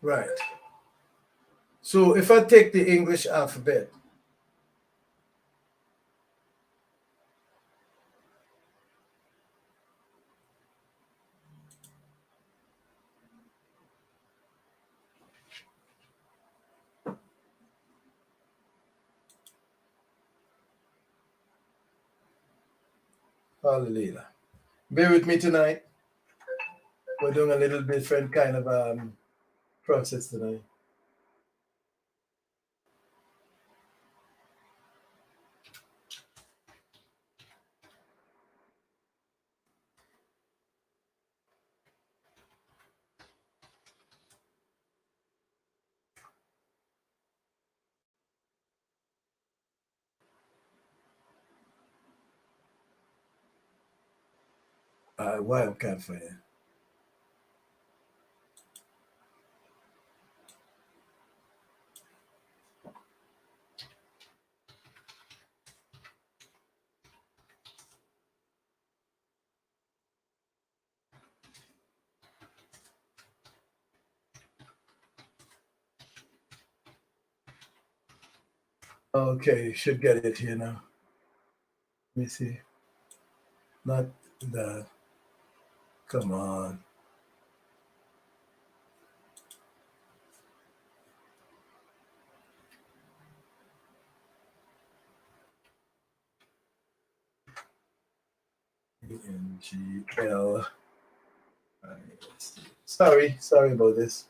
Right. So if I take the English alphabet, hallelujah. Bear with me tonight. We're doing a little different kind of process tonight. Why I can't find it. Okay, should get it here now. Let me see. Not that. Come on. ENGL. Sorry about this.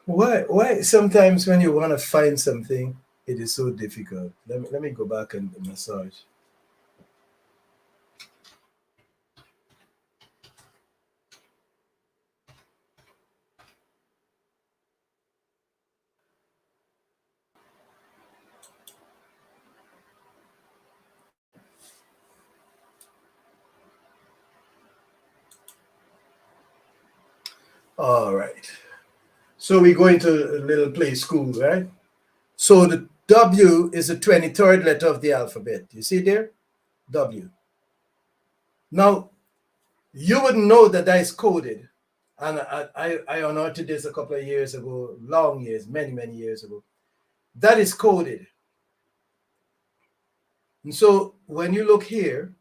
Why sometimes when you want to find something, it is so difficult. Let me go back and massage. All right. So we go into a little play school, right? So the W is the 23rd letter of the alphabet. You see there? W. Now, you wouldn't know that is coded. And I unearthed this a couple of years ago, long years, many years ago. That is coded. And so when you look here,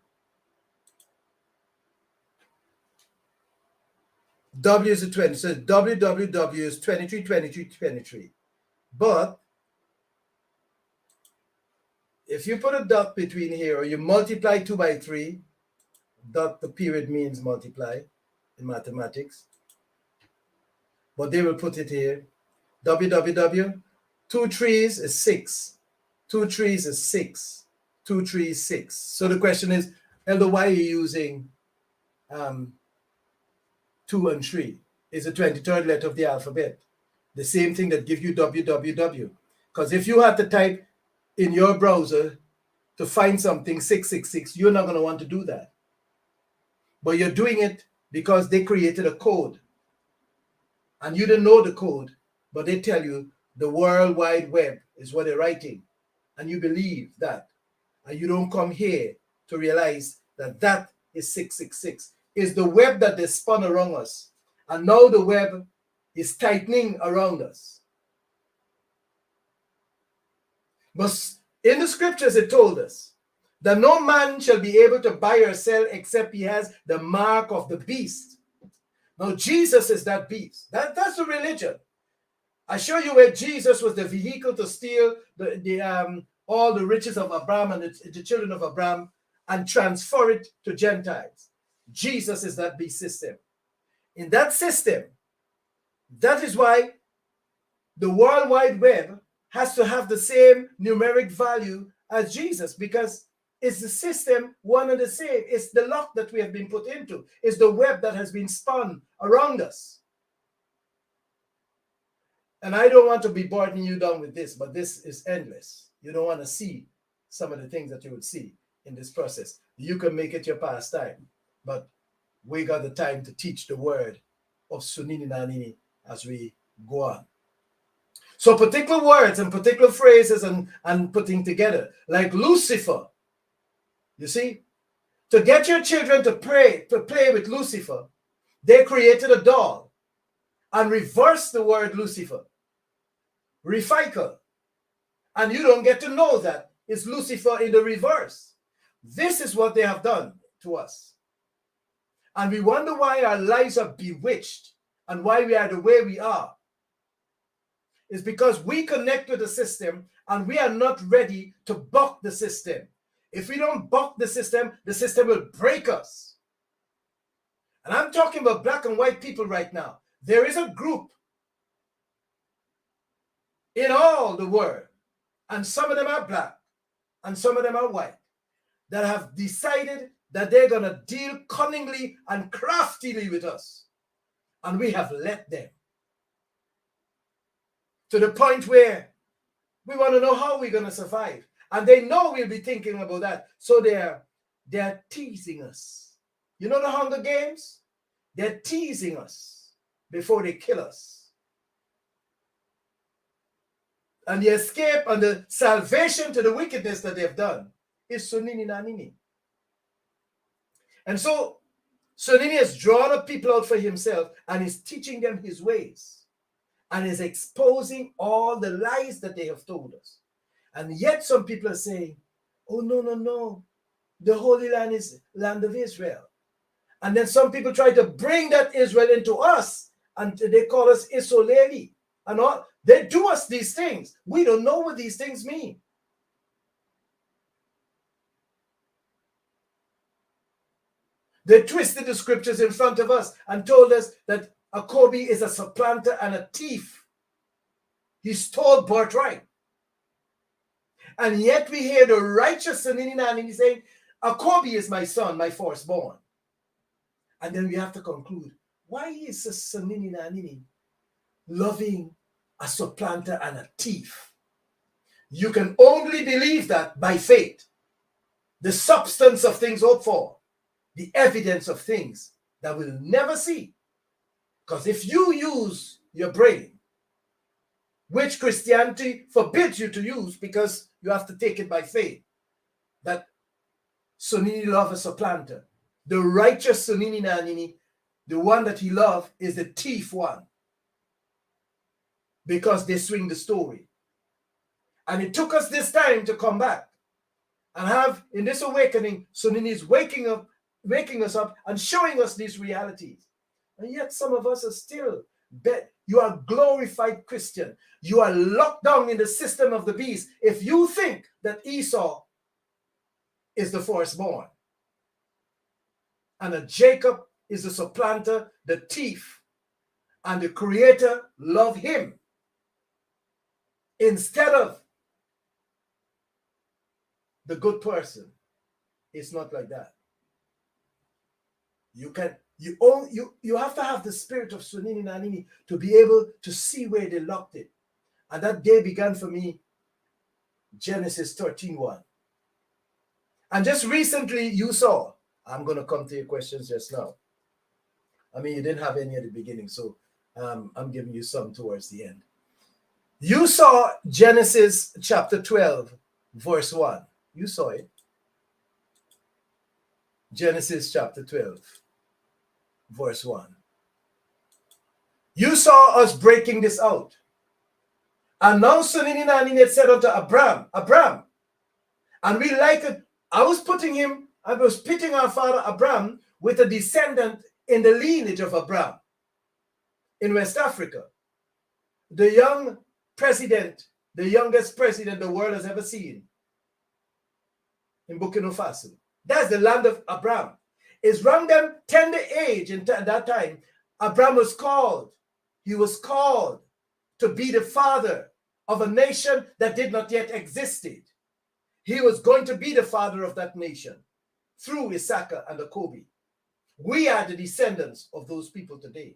W is a 20. So WWW is 23, 23, 23. But if you put a dot between here, or you multiply 2 by 3, dot, the period means multiply in mathematics. But they will put it here. WWW, 2 3s is 6. 2 3s is 6. 2 3 is 6. So the question is, Elder, why are you using 2 and 3? Is the 23rd letter of the alphabet. The same thing that gives you WWW. Because if you had to type in your browser to find something 666, you're not going to want to do that. But you're doing it because they created a code. And you didn't know the code, but they tell you the World Wide Web is what they're writing. And you believe that. And you don't come here to realize that that is 666. It's the web that they spun around us. And now the web is tightening around us. But in the scriptures, it told us that no man shall be able to buy or sell except he has the mark of the beast. Now, Jesus is that beast. That's the religion. I show you where Jesus was the vehicle to steal all the riches of Abraham and the children of Abraham and transfer it to Gentiles. Jesus is that beast system. In that system, that is why the World Wide Web has to have the same numeric value as Jesus, because it's the system, one and the same. It's the lock that we have been put into. It's the web that has been spun around us. And I don't want to be burdening you down with this, but this is endless. You don't want to see some of the things that you would see in this process. You can make it your pastime, but we got the time to teach the word of Sunini Nanini as we go on. So particular words and particular phrases and putting together, like Lucifer. You see, to get your children to play with Lucifer, they created a doll and reversed the word Lucifer. Recycle. And you don't get to know that it's Lucifer in the reverse. This is what they have done to us. And we wonder why our lives are bewitched and why we are the way we are. It's because we connect with the system and we are not ready to buck the system. If we don't buck the system will break us. And I'm talking about black and white people right now. There is a group in all the world, and some of them are black and some of them are white, that have decided that they're going to deal cunningly and craftily with us. And we have let them. To the point where we want to know how we're going to survive. And they know we'll be thinking about that. So they're teasing us. You know the Hunger Games? They're teasing us before they kill us. And the escape and the salvation to the wickedness that they've done is Sunini Nanini. And so Sunini has drawn up people out for himself and is teaching them his ways and is exposing all the lies that they have told us. And yet some people are saying, oh, no. the Holy Land is land of Israel. And then some people try to bring that Israel into us, and they call us Isoleli. And all they do us these things. We don't know what these things mean. They twisted the scriptures in front of us and told us that Akobi is a supplanter and a thief. He stole birthright. And yet we hear the righteous Soninani saying, Akobi is my son, my firstborn. And then we have to conclude, why is a Soninani loving a supplanter and a thief? You can only believe that by faith. The substance of things hoped for. The evidence of things that we'll never see. Because if you use your brain, which Christianity forbids you to use because you have to take it by faith, that Sunini love a supplanter. The righteous Sunini Nanini, the one that he loved, is the thief one. Because they swing the story. And it took us this time to come back and have, in this awakening, Sunini is waking us up and showing us these realities. And yet some of us are still you are a glorified Christian. You are locked down in the system of the beast if you think that Esau is the firstborn and that Jacob is the supplanter, the thief, and the creator love him instead of the good person. It's not like that. You have to have the spirit of Sunini Nanini to be able to see where they locked it. And that day began for me, Genesis 13:1. And just recently you saw, I'm going to come to your questions just now. I mean, you didn't have any at the beginning, so I'm giving you some towards the end. You saw Genesis chapter 12, verse 1. You saw it. Genesis chapter 12. Verse 1. You saw us breaking this out. And now Sunini Nanini had said unto Abram, and we like it. I was pitting our father Abram with a descendant in the lineage of Abram in West Africa. The young president, the youngest president the world has ever seen in Burkina Faso. That's the land of Abram. Is around them tender age at that time. Abraham was called. He was called to be the father of a nation that did not yet existed. He was going to be the father of that nation through Issachar and Akobi. We are the descendants of those people today.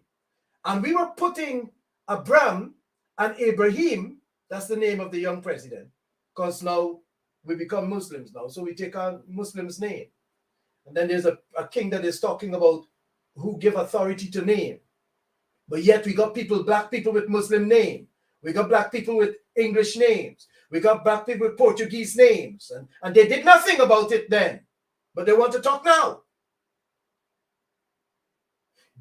And we were putting Abraham and Ibrahim, that's the name of the young president, because now we become Muslims now, so we take our Muslim's name. And then there's a king that is talking about who give authority to name. But yet we got black people with Muslim name. We got black people with English names. We got black people with Portuguese names. And they did nothing about it then. But they want to talk now.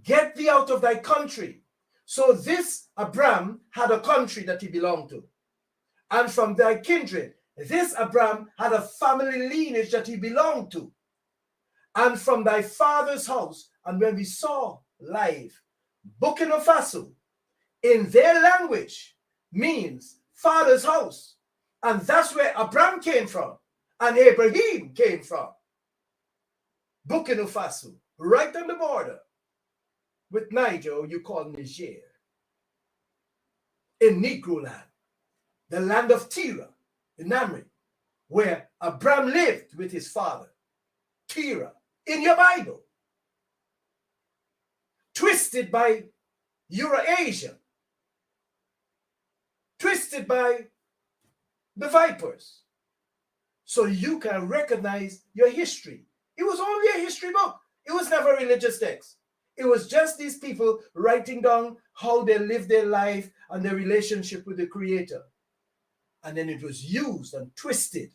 Get thee out of thy country. So this Abram had a country that he belonged to. And from thy kindred, this Abram had a family lineage that he belonged to. And from thy father's house. And when we saw live, Burkina Faso, in their language, means father's house. And that's where Abraham came from. And Abraham came from. Burkina Faso, right on the border with Niger, you call Niger. In Negro land, the land of Terah, in Namri, where Abraham lived with his father. Terah. In your Bible, twisted by Eurasia, twisted by the vipers, so you can recognize your history. It was only a history book. It was never a religious text. It was just these people writing down how they lived their life and their relationship with the Creator. And then it was used and twisted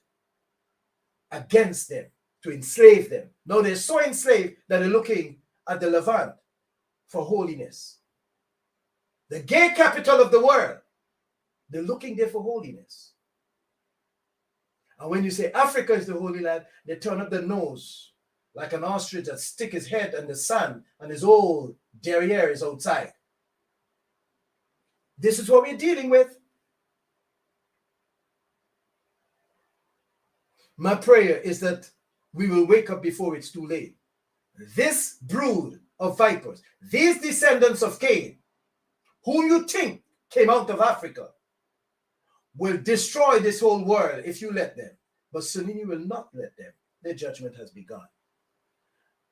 against them, to enslave them. Now they're so enslaved that they're looking at the Levant for holiness. The gay capital of the world. They're looking there for holiness. And when you say Africa is the Holy Land, they turn up their nose like an ostrich that stick his head in the sun and his old derriere is outside. This is what we're dealing with. My prayer is that we will wake up before it's too late. This brood of vipers, these descendants of Cain, who you think came out of Africa, will destroy this whole world if you let them. But Sunini will not let them. Their judgment has begun.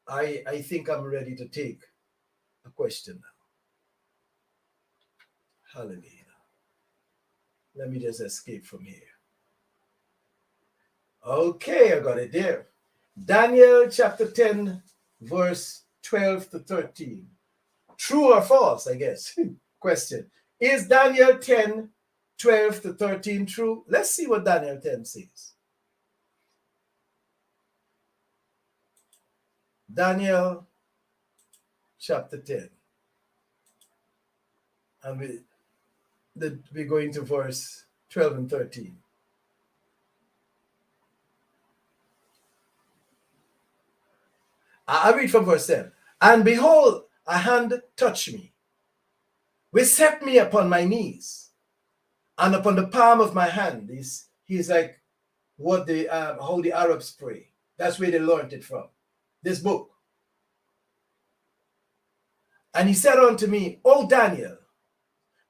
I think I'm ready to take a question now. Hallelujah. Let me just escape from here. Okay, I got it there. Daniel chapter 10, verse 12 to 13. True or false, I guess. Question. Is Daniel 10, 12 to 13 true? Let's see what Daniel 10 says. Daniel chapter 10. And we're going to verse 12 and 13. I read from verse 10. And behold, a hand touched me, which set me upon my knees, and upon the palm of my hand. He's like what how the Arabs pray. That's where they learned it from. This book. And he said unto me, O Daniel,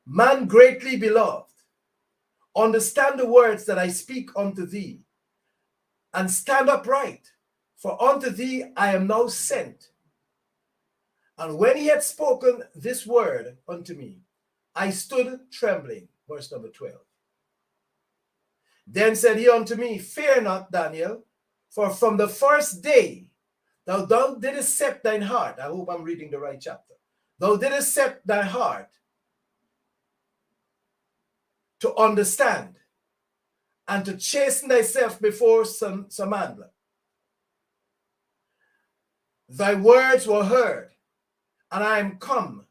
man greatly beloved, understand the words that I speak unto thee, and stand upright, for unto thee I am now sent. And when he had spoken this word unto me, I stood trembling. Verse number 12. Then said he unto me, fear not, Daniel, for from the first day thou didst set thine heart. I hope I'm reading the right chapter. Thou didst set thy heart to understand and to chasten thyself before Samandla. Thy words were heard, and I am come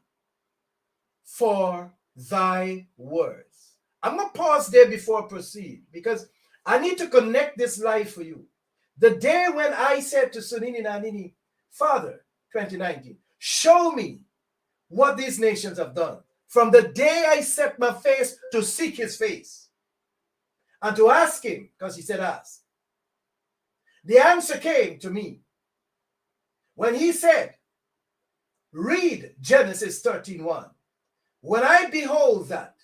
for thy words. I'm going to pause there before I proceed, because I need to connect this life for you. The day when I said to Sunini Nanini, Father, 2019, show me what these nations have done. From the day I set my face to seek his face and to ask him, because he said ask, the answer came to me when he said, read Genesis 13:1. When I behold that,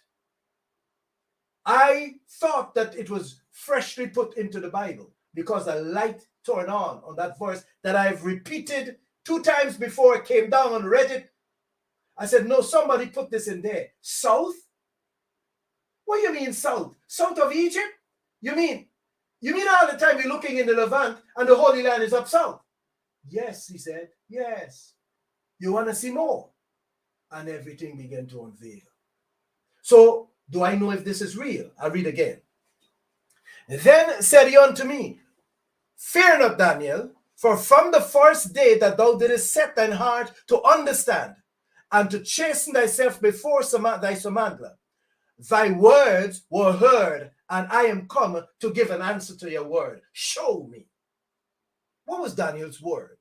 I thought that it was freshly put into the Bible, because a light turned on that verse that I've repeated 2 times before. I came down and read it. I said, no, somebody put this in there. South? What do you mean south? South of Egypt? You mean all the time you're looking in the Levant and the Holy Land is up south? Yes, he said, yes. You want to see more? And everything began to unveil. So, do I know if this is real? I read again. Then said he unto me, fear not, Daniel, for from the first day that thou didst set thine heart to understand and to chasten thyself before thy Samandla, thy words were heard, and I am come to give an answer to your word. Show me. What was Daniel's word?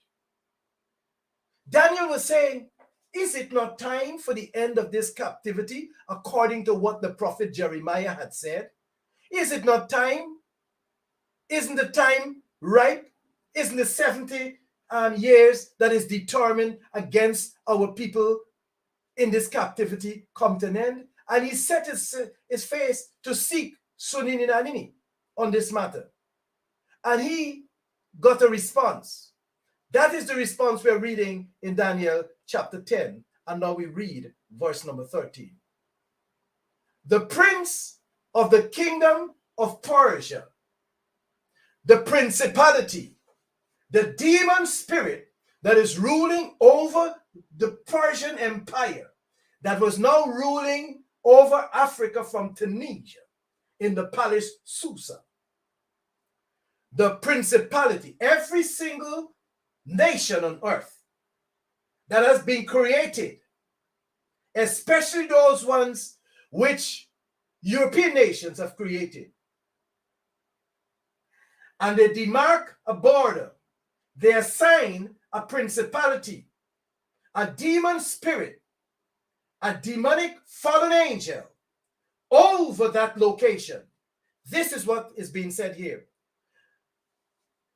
Daniel was saying, is it not time for the end of this captivity, according to what the prophet Jeremiah had said? Is it not time? Isn't the time ripe? Isn't the 70 years that is determined against our people in this captivity come to an end? And he set his face to seek Sunini Nanini on this matter. And he got a response. That is the response we're reading in Daniel chapter 10. And now we read verse number 13. The prince of the kingdom of Persia, the principality, the demon spirit that is ruling over the Persian Empire, that was now ruling over Africa from Tunisia in the palace Susa. The principality, every single nation on earth that has been created, especially those ones which European nations have created, And they demark a border. They assign a principality, a demon spirit, a demonic fallen angel over that location. This is what is being said here.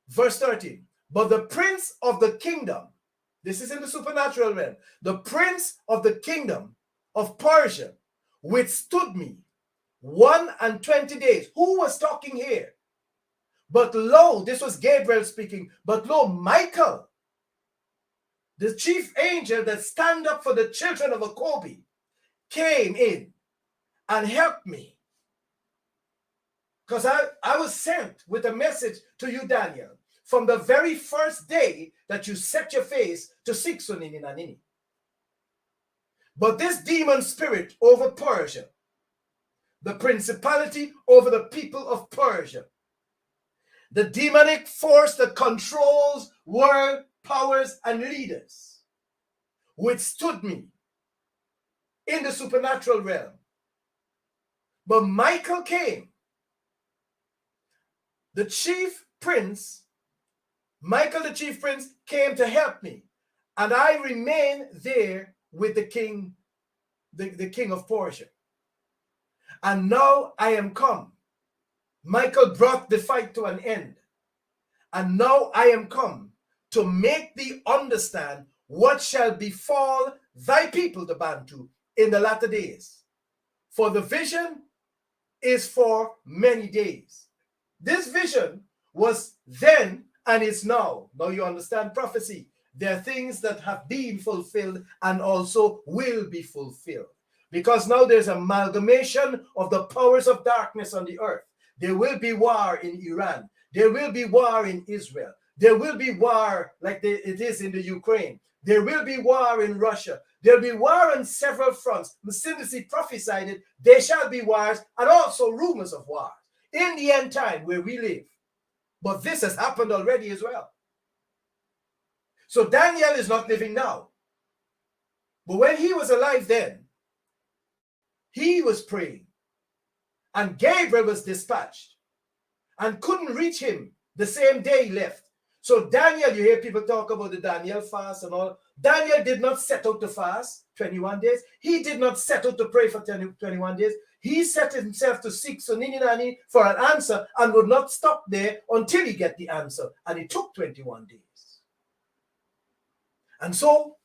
Verse 13. But the prince of the kingdom, this is in the supernatural realm, the prince of the kingdom of Persia withstood me 21 days. Who was talking here? But lo, this was Gabriel speaking, but lo, Michael, the chief angel that stand up for the children of Akobi, came in and helped me. Because I was sent with a message to you, Daniel, from the very first day that you set your face to seek Sunini Nanini. But this demon spirit over Persia, the principality over the people of Persia, the demonic force that controls world powers and leaders, withstood me in the supernatural realm. But Michael came, the chief prince, Michael the chief prince came to help me, and I remained there with the king, the king of Persia. And now I am come. Michael brought the fight to an end. And now I am come to make thee understand what shall befall thy people, the Bantu, in the latter days. For the vision is for many days. This vision was then and is now. Now you understand prophecy. There are things that have been fulfilled and also will be fulfilled. Because now there's amalgamation of the powers of darkness on the earth. There will be war in Iran. There will be war in Israel. There will be war like it is in the Ukraine. There will be war in Russia. There will be war on several fronts. Messiah prophesied it. There shall be wars and also rumors of wars in the end time where we live. But this has happened already as well. So Daniel is not living now. But when he was alive then, he was praying. And Gabriel was dispatched and couldn't reach him the same day he left. So Daniel, you hear people talk about the Daniel fast and all. Daniel did not set out to fast 21 days. He did not set out to pray for 21 days. He set himself to seek Sunini Nani for an answer and would not stop there until he get the answer. And it took 21 days. And so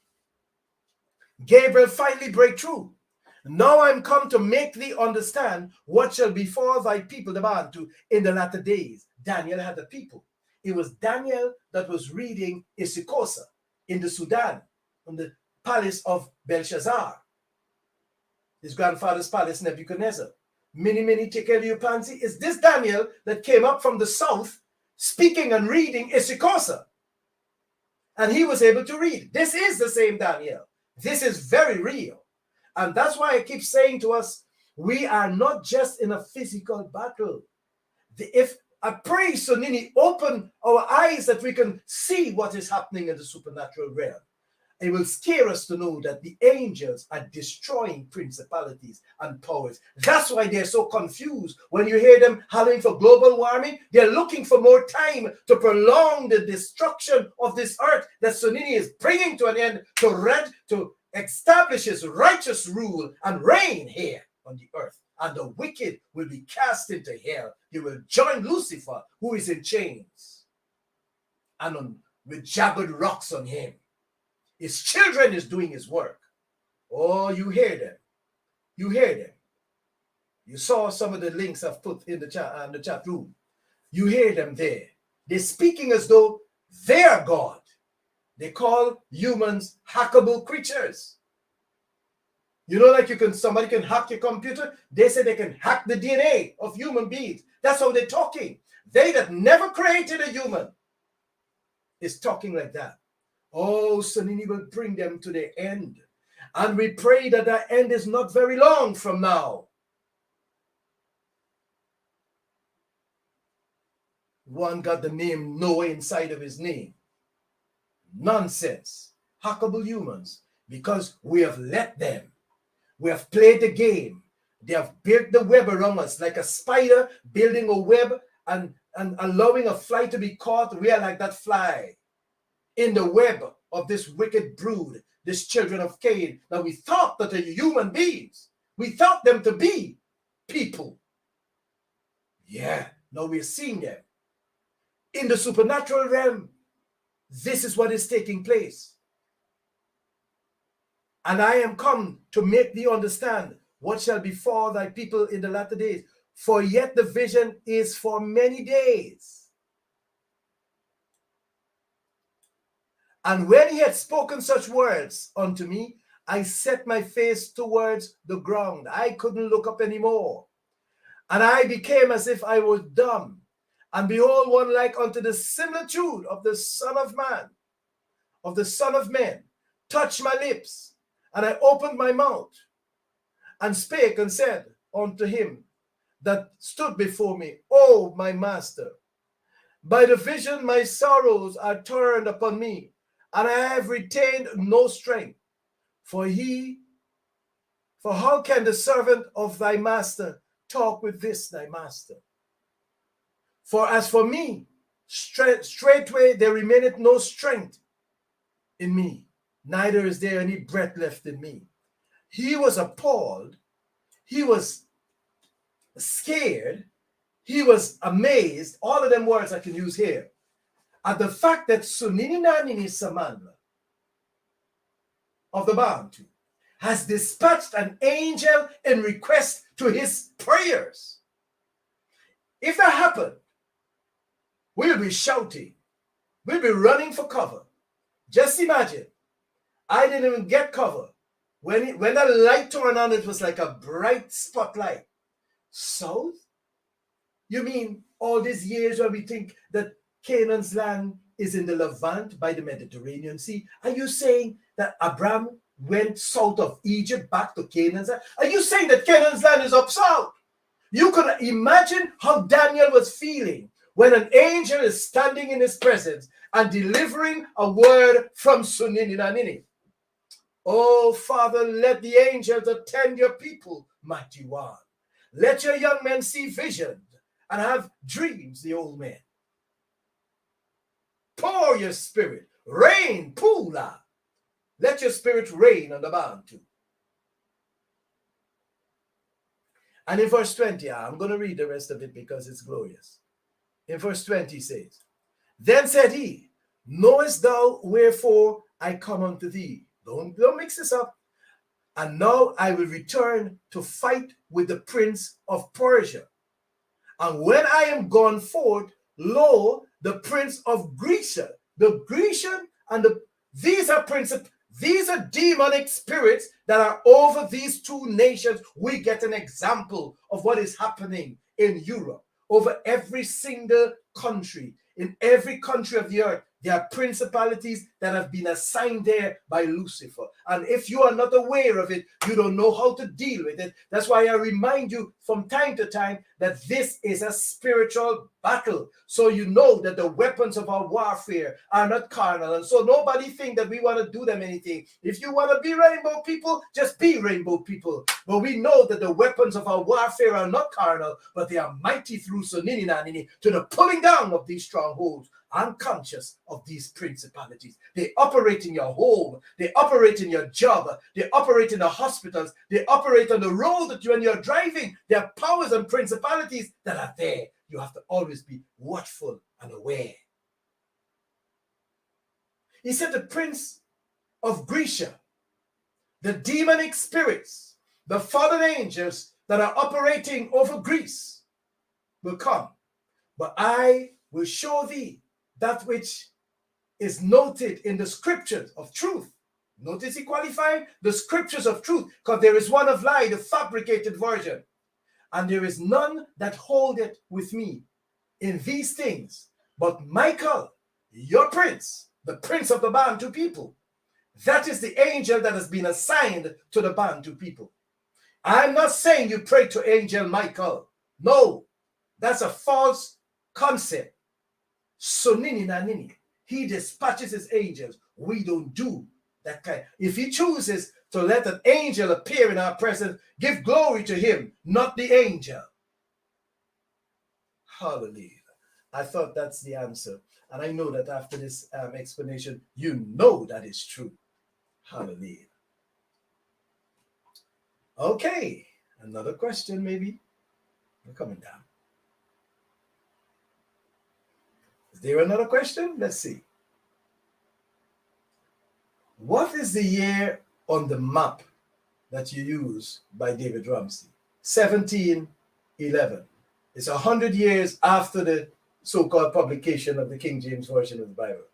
Gabriel finally break through. Now I'm come to make thee understand what shall befall thy people, the Bantu, in the latter days. Daniel had the people. It was Daniel that was reading Isikosa in the Sudan, from the palace of Belshazzar, his grandfather's palace, Nebuchadnezzar. Many tekel you pansi. Is this Daniel that came up from the south speaking and reading Isikosa? And he was able to read. This is the same Daniel. This is very real. And that's why I keep saying to us, we are not just in a physical battle. If I pray, Sunini, open our eyes that we can see what is happening in the supernatural realm. It will scare us to know that the angels are destroying principalities and powers. That's why they're so confused. When you hear them hollering for global warming, they're looking for more time to prolong the destruction of this earth that Sunini is bringing to an end to establish his righteous rule and reign here on the earth. And the wicked will be cast into hell. He will join Lucifer, who is in chains, and with jagged rocks on him. His children is doing his work. Oh, you hear them. You hear them. You saw some of the links I've put in the chat room. You hear them there. They're speaking as though they are God. They call humans hackable creatures. You know, like somebody can hack your computer. They say they can hack the DNA of human beings. That's how they're talking. They that never created a human is talking like that. Oh, Sunini will bring them to the end. And we pray that the end is not very long from now. One got the name Noah inside of his name. Nonsense. Hackable humans. Because we have let them. We have played the game. They have built the web around us like a spider building a web and and allowing a fly to be caught, we are like that fly in the web of this wicked brood, this children of Cain, that we thought that they are human beings. We thought them to be people. Yeah, now we're seeing them. In the supernatural realm, this is what is taking place. And I am come to make thee understand what shall befall thy people in the latter days. For yet the vision is for many days. And when he had spoken such words unto me, I set my face towards the ground. I couldn't look up anymore. And I became as if I was dumb. And behold, one like unto the similitude of the Son of Man, of the Son of Man, touched my lips. And I opened my mouth and spake and said unto him that stood before me, O my master, by the vision my sorrows are turned upon me, and I have retained no strength. For how can the servant of thy master talk with this thy master? For as for me, straightway there remaineth no strength in me, neither is there any breath left in me. He was appalled, he was scared, he was amazed, all of them words I can use here, at the fact that Sunini Samandla of the Bantu has dispatched an angel in request to his prayers. If that happened, we'll be shouting, we'll be running for cover. Just imagine, I didn't even get cover. When the light turned on, it was like a bright spotlight. South? You mean all these years where we think that Canaan's land is in the Levant by the Mediterranean Sea? Are you saying that Abraham went south of Egypt back to Canaan's land? Are you saying that Canaan's land is up south? You could imagine how Daniel was feeling when an angel is standing in his presence and delivering a word from Sunini. Oh, Father, let the angels attend your people, mighty one. Let your young men see visions and have dreams, the old men. Pour your spirit, rain, pula. Let your spirit rain on the Bantu. And in verse 20, I'm going to read the rest of it because it's glorious. In verse 20 says, Then said he, Knowest thou wherefore I come unto thee? Don't mix this up. And now I will return to fight with the prince of Persia. And when I am gone forth, lo, the prince of Grecia, the Grecian and these are demonic spirits that are over these two nations. We get an example of what is happening in Europe, over every single country, in every country of the earth. There are principalities that have been assigned there by Lucifer. And if you are not aware of it, you don't know how to deal with it. That's why I remind you from time to time that this is a spiritual battle. So you know that the weapons of our warfare are not carnal. And so nobody think that we want to do them anything. If you want to be rainbow people, just be rainbow people. But we know that the weapons of our warfare are not carnal, but they are mighty through Sunini to the pulling down of these strongholds. Unconscious of these principalities. They operate in your home. They operate in your job. They operate in the hospitals. They operate on the road that when you're driving. There are powers and principalities that are there. You have to always be watchful and aware. He said the prince of Grecia, the demonic spirits, the fallen angels that are operating over Greece will come. But I will show thee that which is noted in the scriptures of truth. Notice he qualified the scriptures of truth, because there is one of lie, the fabricated version. And there is none that holdeth with me in these things, but Michael, your prince, the prince of the Bantu people. That is the angel that has been assigned to the Bantu people. I'm not saying you pray to angel Michael. No, that's a false concept. Sunini, he dispatches his angels. We don't do that kind. If he chooses to let an angel appear in our presence, give glory to him, not the angel. Hallelujah. I thought that's the answer. And I know that after this explanation, you know that is true. Hallelujah. Okay, another question maybe. We're coming down. Is there another question? Let's see. What is the year on the map that you use by David Ramsey? 1711. It's 100 years after the so-called publication of the King James Version of the Bible.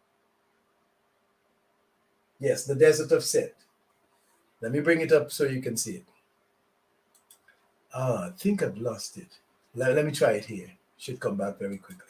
Yes, the Desert of Set. Let me bring it up so you can see it. I think I've lost it. Let me try it here. Should come back very quickly.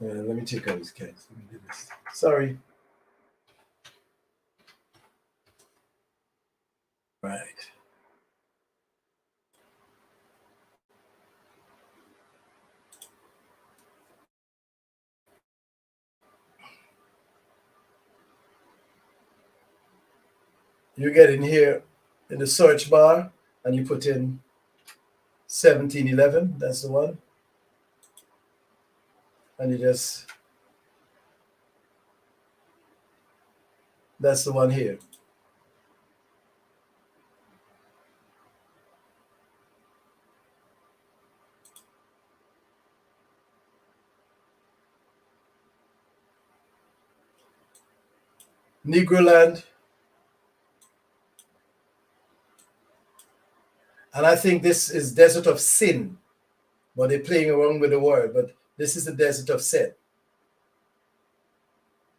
Let me take out his cats. Let me do this. Sorry. Right. You get in here in the search bar and you put in 1711. That's the one. And you just, that's the one here. Negro land. And I think this is Desert of Sin, but they're playing around with the word. But this is the Desert of Set.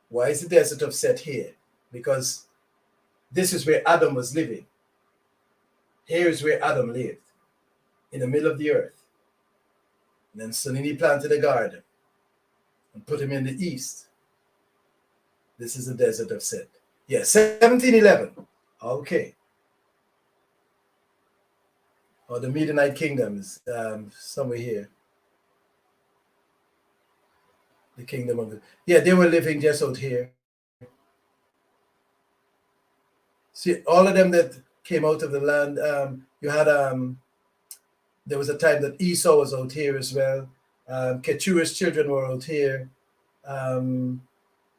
Why is the Desert of Set here? Because this is where Adam was living. Here is where Adam lived, in the middle of the earth. And then suddenly he planted a garden and put him in the east. This is the Desert of Set. Yes, 1711. Okay. Or the Midianite kingdom is somewhere here. The kingdom of the... Yeah, they were living just out here. See, all of them that came out of the land, you had... there was a time that Esau was out here as well. Keturah's children were out here.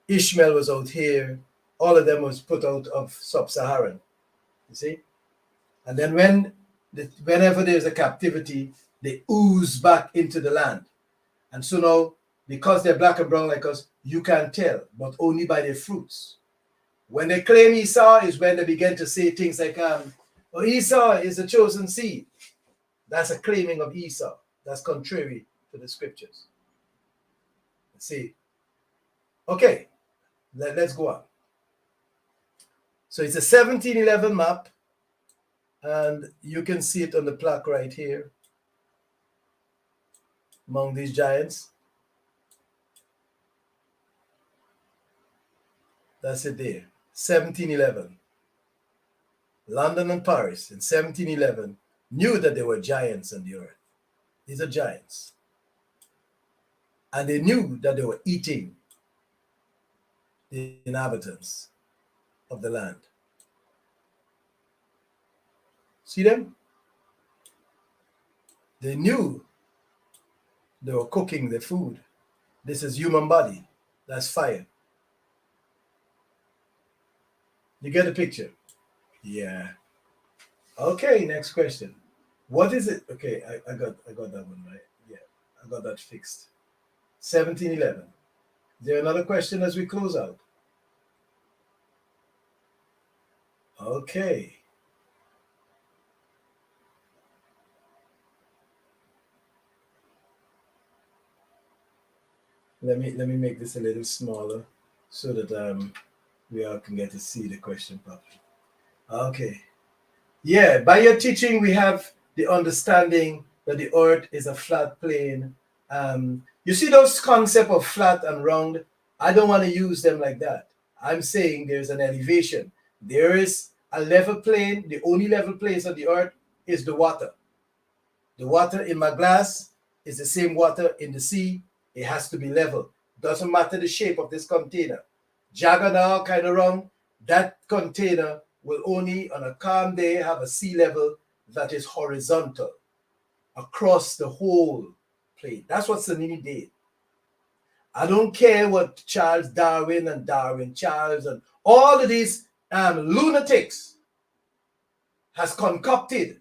Ishmael was out here. All of them was put out of Sub Saharan. You see? And then whenever there's a captivity, they ooze back into the land. And so now, because they're black and brown like us, you can't tell, but only by their fruits. When they claim Esau is when they begin to say things like, oh, Esau is the chosen seed. That's a claiming of Esau. That's contrary to the scriptures. Let's see. Okay, let's go on. So it's a 1711 map, and you can see it on the plaque right here among these giants. That's it there. 1711. London and Paris in 1711 knew that there were giants on the earth. These are giants. And they knew that they were eating the inhabitants of the land. See them? They knew they were cooking the food. This is human body. That's fire. You get the picture? Yeah. Okay, next question. What is it? Okay, I got that one right. Yeah, I got that fixed. 1711. Is there another question as we close out? Okay. Let me make this a little smaller so that we all can get to see the question properly. Okay. Yeah, by your teaching, we have the understanding that the earth is a flat plane. You see those concept of flat and round? I don't want to use them like that. I'm saying there's an elevation. There is a level plane. The only level place on the earth is the water. The water in my glass is the same water in the sea. It has to be level. Doesn't matter the shape of this container. Jagger now, kind of wrong. That container will only, on a calm day, have a sea level that is horizontal across the whole plane. That's what Sonini did. I don't care what Charles Darwin and Darwin Charles and all of these lunatics has concocted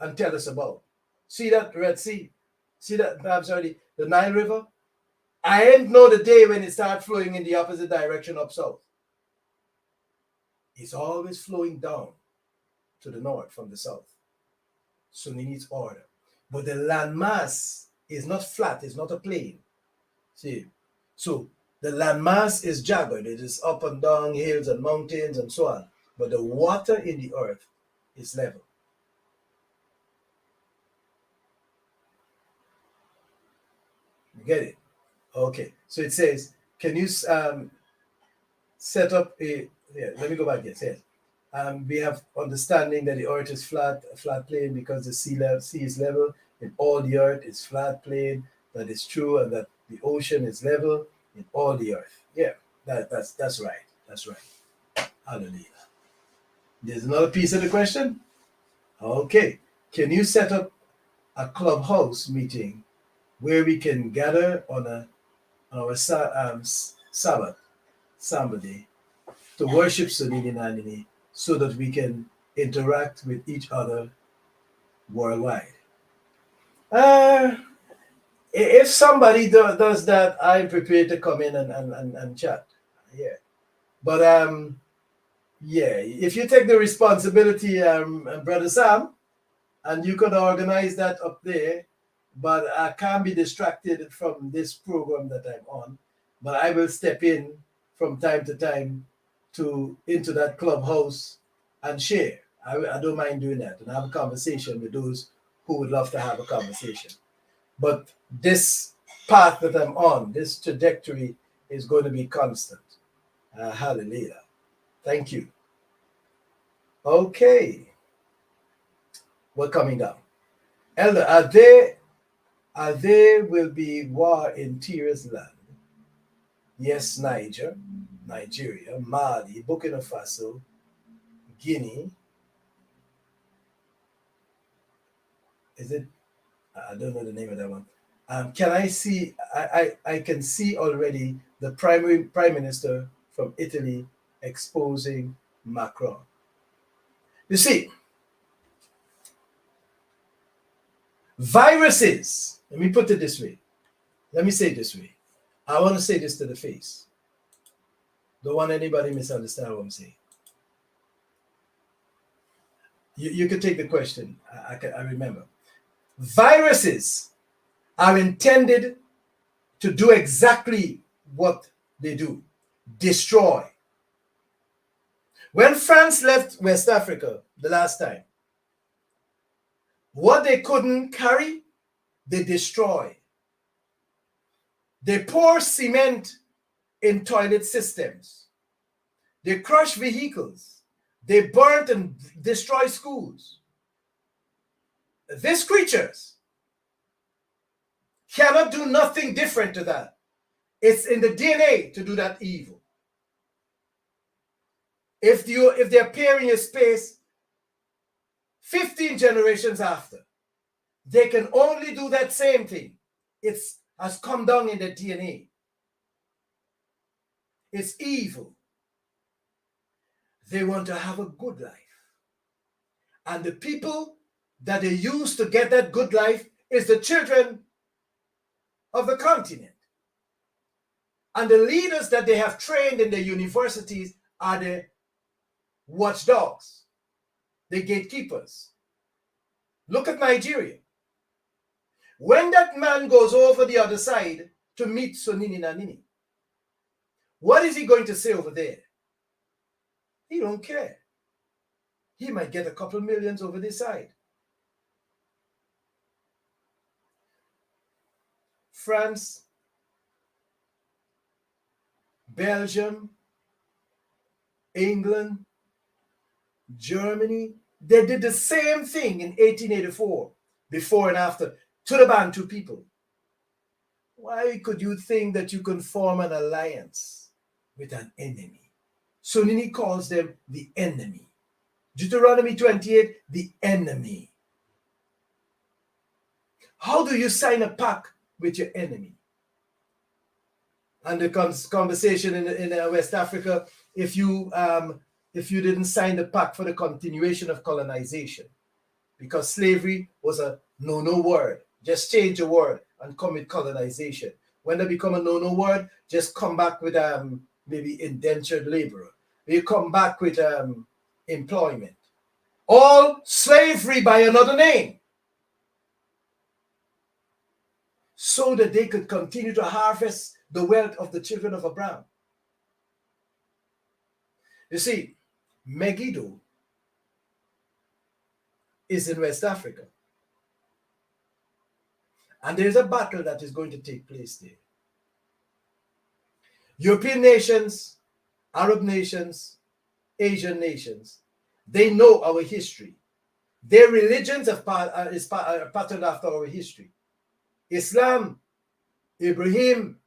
and tell us about. See that Red Sea? See that, I'm sorry, the Nile River? I ain't know the day when it started flowing in the opposite direction up south. It's always flowing down to the north from the south. So it needs order. But the landmass is not flat, it's not a plane. See? So the landmass is jagged, it is up and down hills and mountains and so on. But the water in the earth is level. You get it? Okay. So it says, can you set up a, yeah, let me go back here. It says, we have understanding that the earth is flat, a flat plane because the sea is level, and all the earth is flat plane. That is true, and that the ocean is level in all the earth. Yeah, that's right. That's right. Hallelujah. There's another piece of the question. Okay. Can you set up a clubhouse meeting where we can gather on our Sabbath, Sunday, to worship Zoonaadh1 so that we can interact with each other worldwide? If somebody does that, I'm prepared to come in and chat. Yeah. But yeah, if you take the responsibility, Brother Sam, and you could organize that up there, but I can't be distracted from this program that I'm on. But I will step in from time to time into that clubhouse and share. I don't mind doing that and have a conversation with those who would love to have a conversation. But this path that I'm on, this trajectory is going to be constant. Hallelujah. Thank you. Okay. We're coming down. Elder, are there will be war in Tira's land? Yes, Nigeria, Mali, Burkina Faso, Guinea. Is it? I don't know the name of that one. Can I see? I can see already the prime minister from Italy exposing Macron. You see, viruses. Let me put it this way. Let me say it this way. I want to say this to the face. Don't want anybody misunderstand what I'm saying. You can take the question. I remember. Viruses are intended to do exactly what they do. Destroy. When France left West Africa the last time, what they couldn't carry, they destroy. They pour cement in toilet systems. They crush vehicles. They burnt and destroy schools. These creatures cannot do nothing different to that. It's in the DNA to do that evil. If they appear in your space 15 generations after, they can only do that same thing. It has come down in the DNA. It's evil. They want to have a good life. And the people that they use to get that good life is the children of the continent. And the leaders that they have trained in the universities are the watchdogs, the gatekeepers. Look at Nigeria. When that man goes over the other side to meet Zoonaadh1, what is he going to say over there? He don't care. He might get a couple millions over this side. France, Belgium, England, Germany, they did the same thing in 1884, before and after, to the Bantu people. Why could you think that you can form an alliance with an enemy? Sunini calls them the enemy. Deuteronomy 28, the enemy. How do you sign a pact with your enemy? And the conversation in West Africa, if you didn't sign the pact for the continuation of colonization, because slavery was a no word. Just change a word and come with colonization. When they become a no word, just come back with maybe indentured laborer. You come back with employment. All slavery by another name, so that they could continue to harvest the wealth of the children of Abraham. You see, Megiddo is in West Africa. And there's a battle that is going to take place there. European nations, Arab nations, Asian nations, they know our history. Their religions are patterned after our history. Islam, Ibrahim,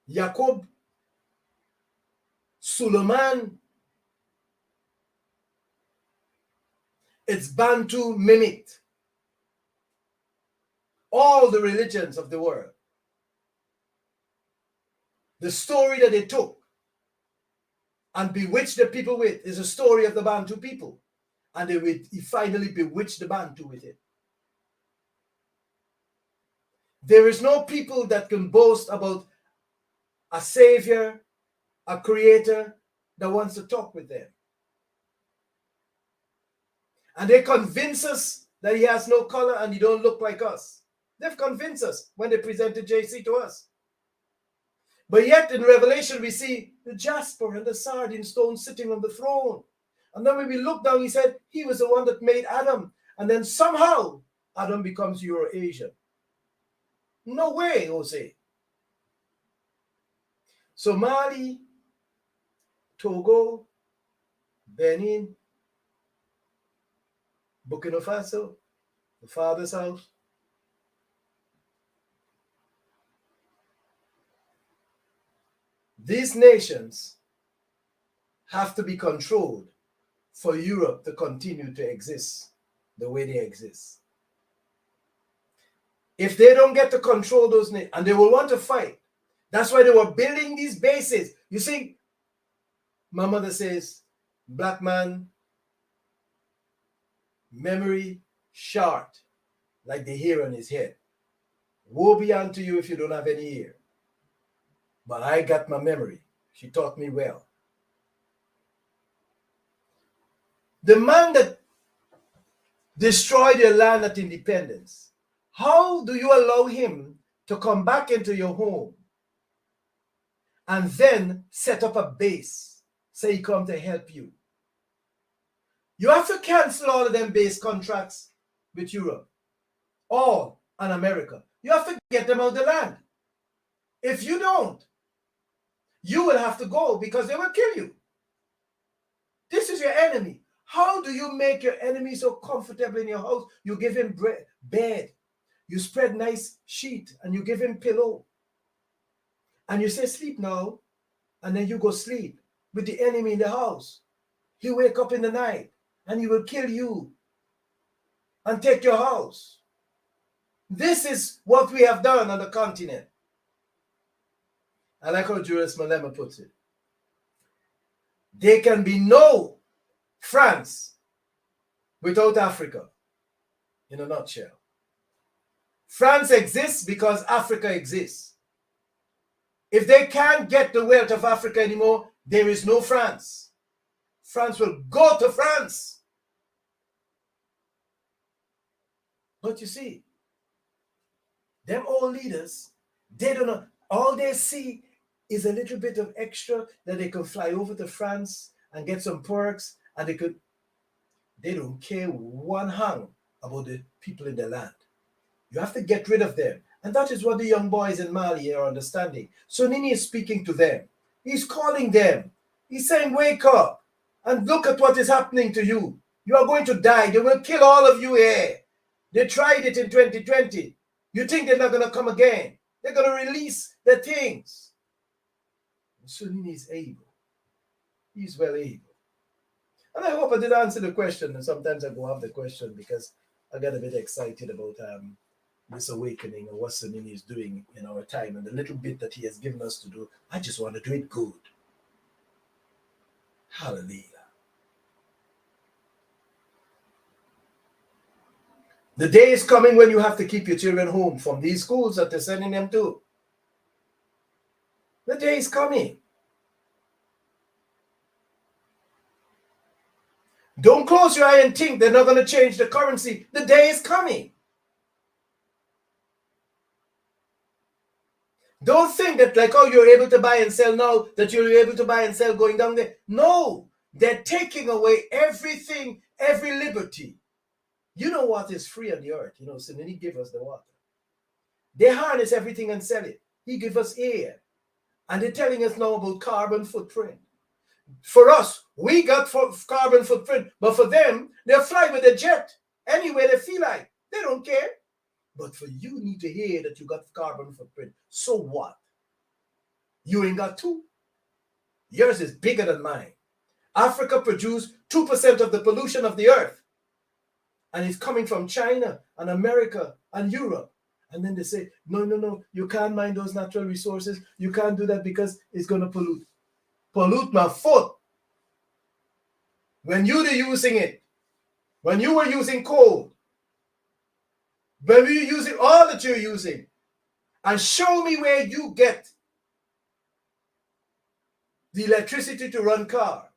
Jacob, Suleiman. It's Bantu mimicked all the religions of the world. The story that they took and bewitched the people with is a story of the Bantu people. And he finally bewitched the Bantu with it. There is no people that can boast about a savior, a creator that wants to talk with them. And they convince us that he has no color and he don't look like us. They've convinced us when they presented JC to us. But yet in Revelation we see the jasper and the sardine stone sitting on the throne. And then when we look down, he said he was the one that made Adam. And then somehow Adam becomes Euro-Asian. No way, Jose. So Mali, Togo, Benin, Burkina Faso, the father's house. These nations have to be controlled for Europe to continue to exist the way they exist. If they don't get to control those nations, and they will want to fight, that's why they were building these bases. You see, my mother says, black man, memory short, like the hair on his head. Woe be unto you if you don't have any hair. But I got my memory. She taught me well. The man that destroyed your land at independence, how do you allow him to come back into your home and then set up a base, say he come to help you? You have to cancel all of them base contracts with Europe, all and America. You have to get them out of the land. If you don't, you will have to go because they will kill you. This is your enemy. How do you make your enemy so comfortable in your house? You give him bed. You spread nice sheet and you give him pillow. And you say, sleep now. And then you go sleep with the enemy in the house. He wake up in the night and he will kill you and take your house. This is what we have done on the continent. I like how Julius Malema puts it. There can be no France without Africa, in a nutshell. France exists because Africa exists. If they can't get the wealth of Africa anymore, there is no France. France will go to France. But you see, them old leaders, they don't know. All they see is a little bit of extra that they can fly over to France and get some perks, and they don't care one hang about the people in the land. You have to get rid of them. And that is what the young boys in Mali are understanding. So Nini is speaking to them. He's calling them. He's saying, wake up and look at what is happening to you. You are going to die. They will kill all of you here. They tried it in 2020. You think they're not going to come again? They're going to release the things. And so Nini is able. He's well able. And I hope I did answer the question. And sometimes I go off the question because I get a bit excited about this awakening and what Sunini is doing in our time and the little bit that he has given us to do. I just want to do it good. Hallelujah. The day is coming when you have to keep your children home from these schools that they're sending them to. The day is coming. Don't close your eye and think they're not going to change the currency. The day is coming. Don't think that like, oh, you're able to buy and sell now, that you're able to buy and sell going down there. No, they're taking away everything, every liberty. You know what is free on the earth? You know, so then he gave us the water. They harness everything and sell it. He gave us air. And they're telling us now about carbon footprint. For us, we got carbon footprint. But for them, they'll fly with a jet anywhere they feel like. They don't care. But for you need to hear that you got carbon footprint. So what? You ain't got two. Yours is bigger than mine. Africa produced 2% of the pollution of the earth. And it's coming from China and America and Europe. And then they say, no, you can't mine those natural resources. You can't do that because it's going to pollute. Pollute my foot. When you were using it, when you were using coal, when we were using all that you're using, and show me where you get the electricity to run car.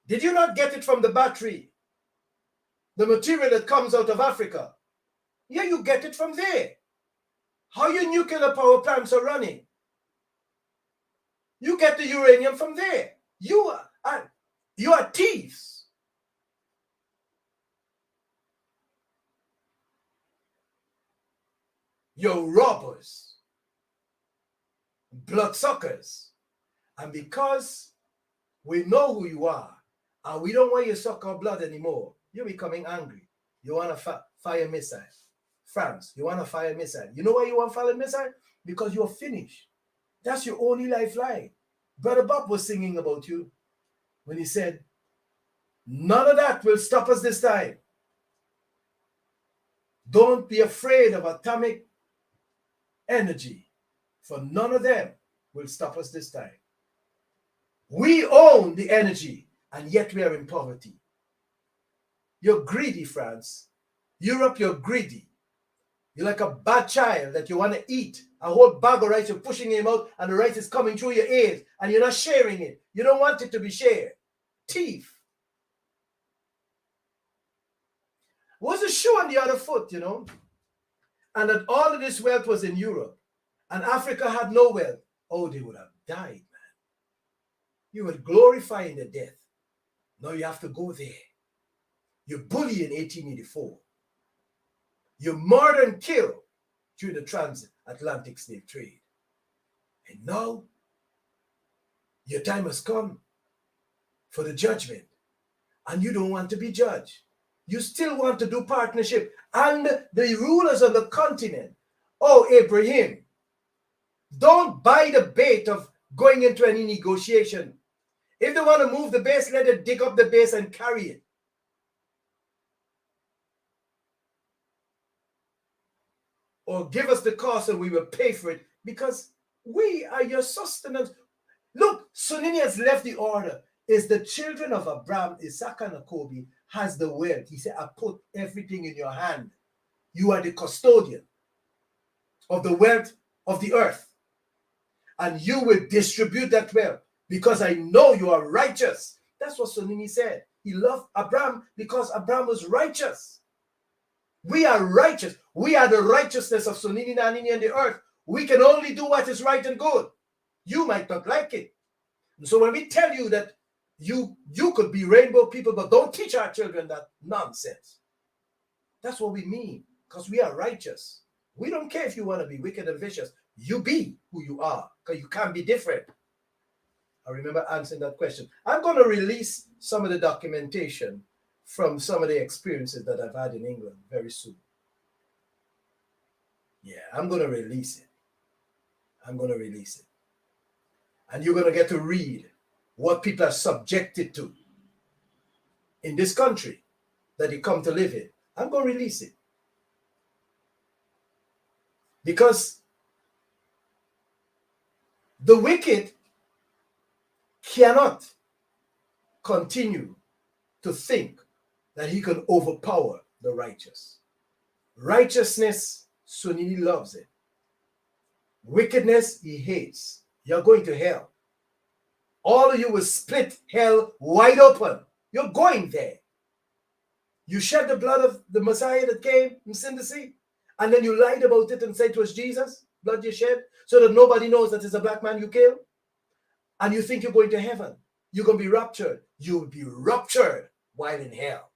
Did you not get it from the battery? The material that comes out of Africa? Yeah, you get it from there. How your nuclear power plants are running? You get the uranium from there. You are thieves. You're robbers, bloodsuckers. And because we know who you are, and we don't want you to suck our blood anymore, you're becoming angry. You want to fire missile. France, you want to fire missile. You know why you want to fire missile? Because you're finished. That's your only lifeline. Brother Bob was singing about you when he said, none of that will stop us this time. Don't be afraid of atomic energy, for none of them will stop us this time. We own the energy, and yet we are in poverty. You're greedy, France. Europe, you're greedy. You're like a bad child that you want to eat a whole bag of rice, you're pushing him out, and the rice is coming through your ears, and you're not sharing it. You don't want it to be shared. Thief. Was a shoe on the other foot, you know, and that all of this wealth was in Europe, and Africa had no wealth. Oh, they would have died, man. You were glorifying the death. Now you have to go there. You bully in 1884. You murder and kill during the transatlantic slave trade. And now, your time has come for the judgment. And you don't want to be judged. You still want to do partnership. And the rulers on the continent, oh, Abraham, don't buy the bait of going into any negotiation. If they want to move the base, let them dig up the base and carry it. Or give us the cost and we will pay for it, because we are your sustenance. Look, Sunini has left the order. Is the children of Abraham, Isaac and Akobi, has the wealth. He said, I put everything in your hand. You are the custodian of the wealth of the earth. And you will distribute that wealth because I know you are righteous. That's what Sunini said. He loved Abraham because Abraham was righteous. We are righteous. We are the righteousness of Sunini Nanini and the earth. We can only do what is right and good. You might not like it. And so when we tell you that You could be rainbow people, but don't teach our children that nonsense. That's what we mean, because we are righteous. We don't care if you want to be wicked and vicious. You be who you are, because you can't be different. I remember answering that question. I'm going to release some of the documentation from some of the experiences that I've had in England very soon. Yeah, I'm going to release it. I'm going to release it. And you're going to get to read what people are subjected to in this country that you come to live in. I'm going to release it. Because the wicked cannot continue to think that he can overpower the righteous. Righteousness, Sunini loves it. Wickedness, he hates. You're going to hell. All of you will split hell wide open. You're going there. You shed the blood of the Messiah that came from sin to sea, and then you lied about it and said it was Jesus, blood you shed, so that nobody knows that it's a black man you killed, and you think you're going to heaven. You're going to be raptured. You'll be ruptured while in hell.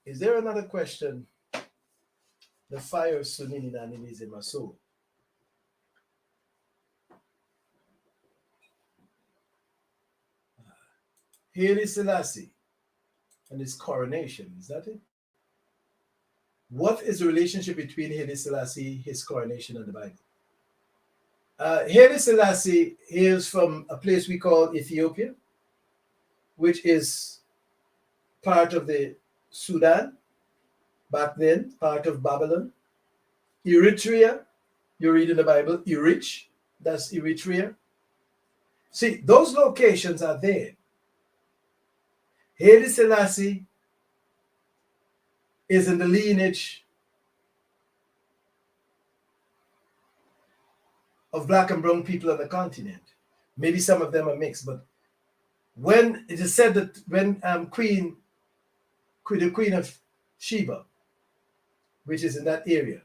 Is there another question? The fire of Sunini Nanini is in my soul. Haile Selassie and his coronation, is that it? What is the relationship between Haile Selassie, his coronation, and the Bible? Haile Selassie hails from a place we call Ethiopia, which is part of the Sudan, back then, part of Babylon. Eritrea, you read in the Bible, Erich, that's Eritrea. See, those locations are there. Haile Selassie is in the lineage of black and brown people on the continent. Maybe some of them are mixed, but when it is said that when the Queen of Sheba, which is in that area,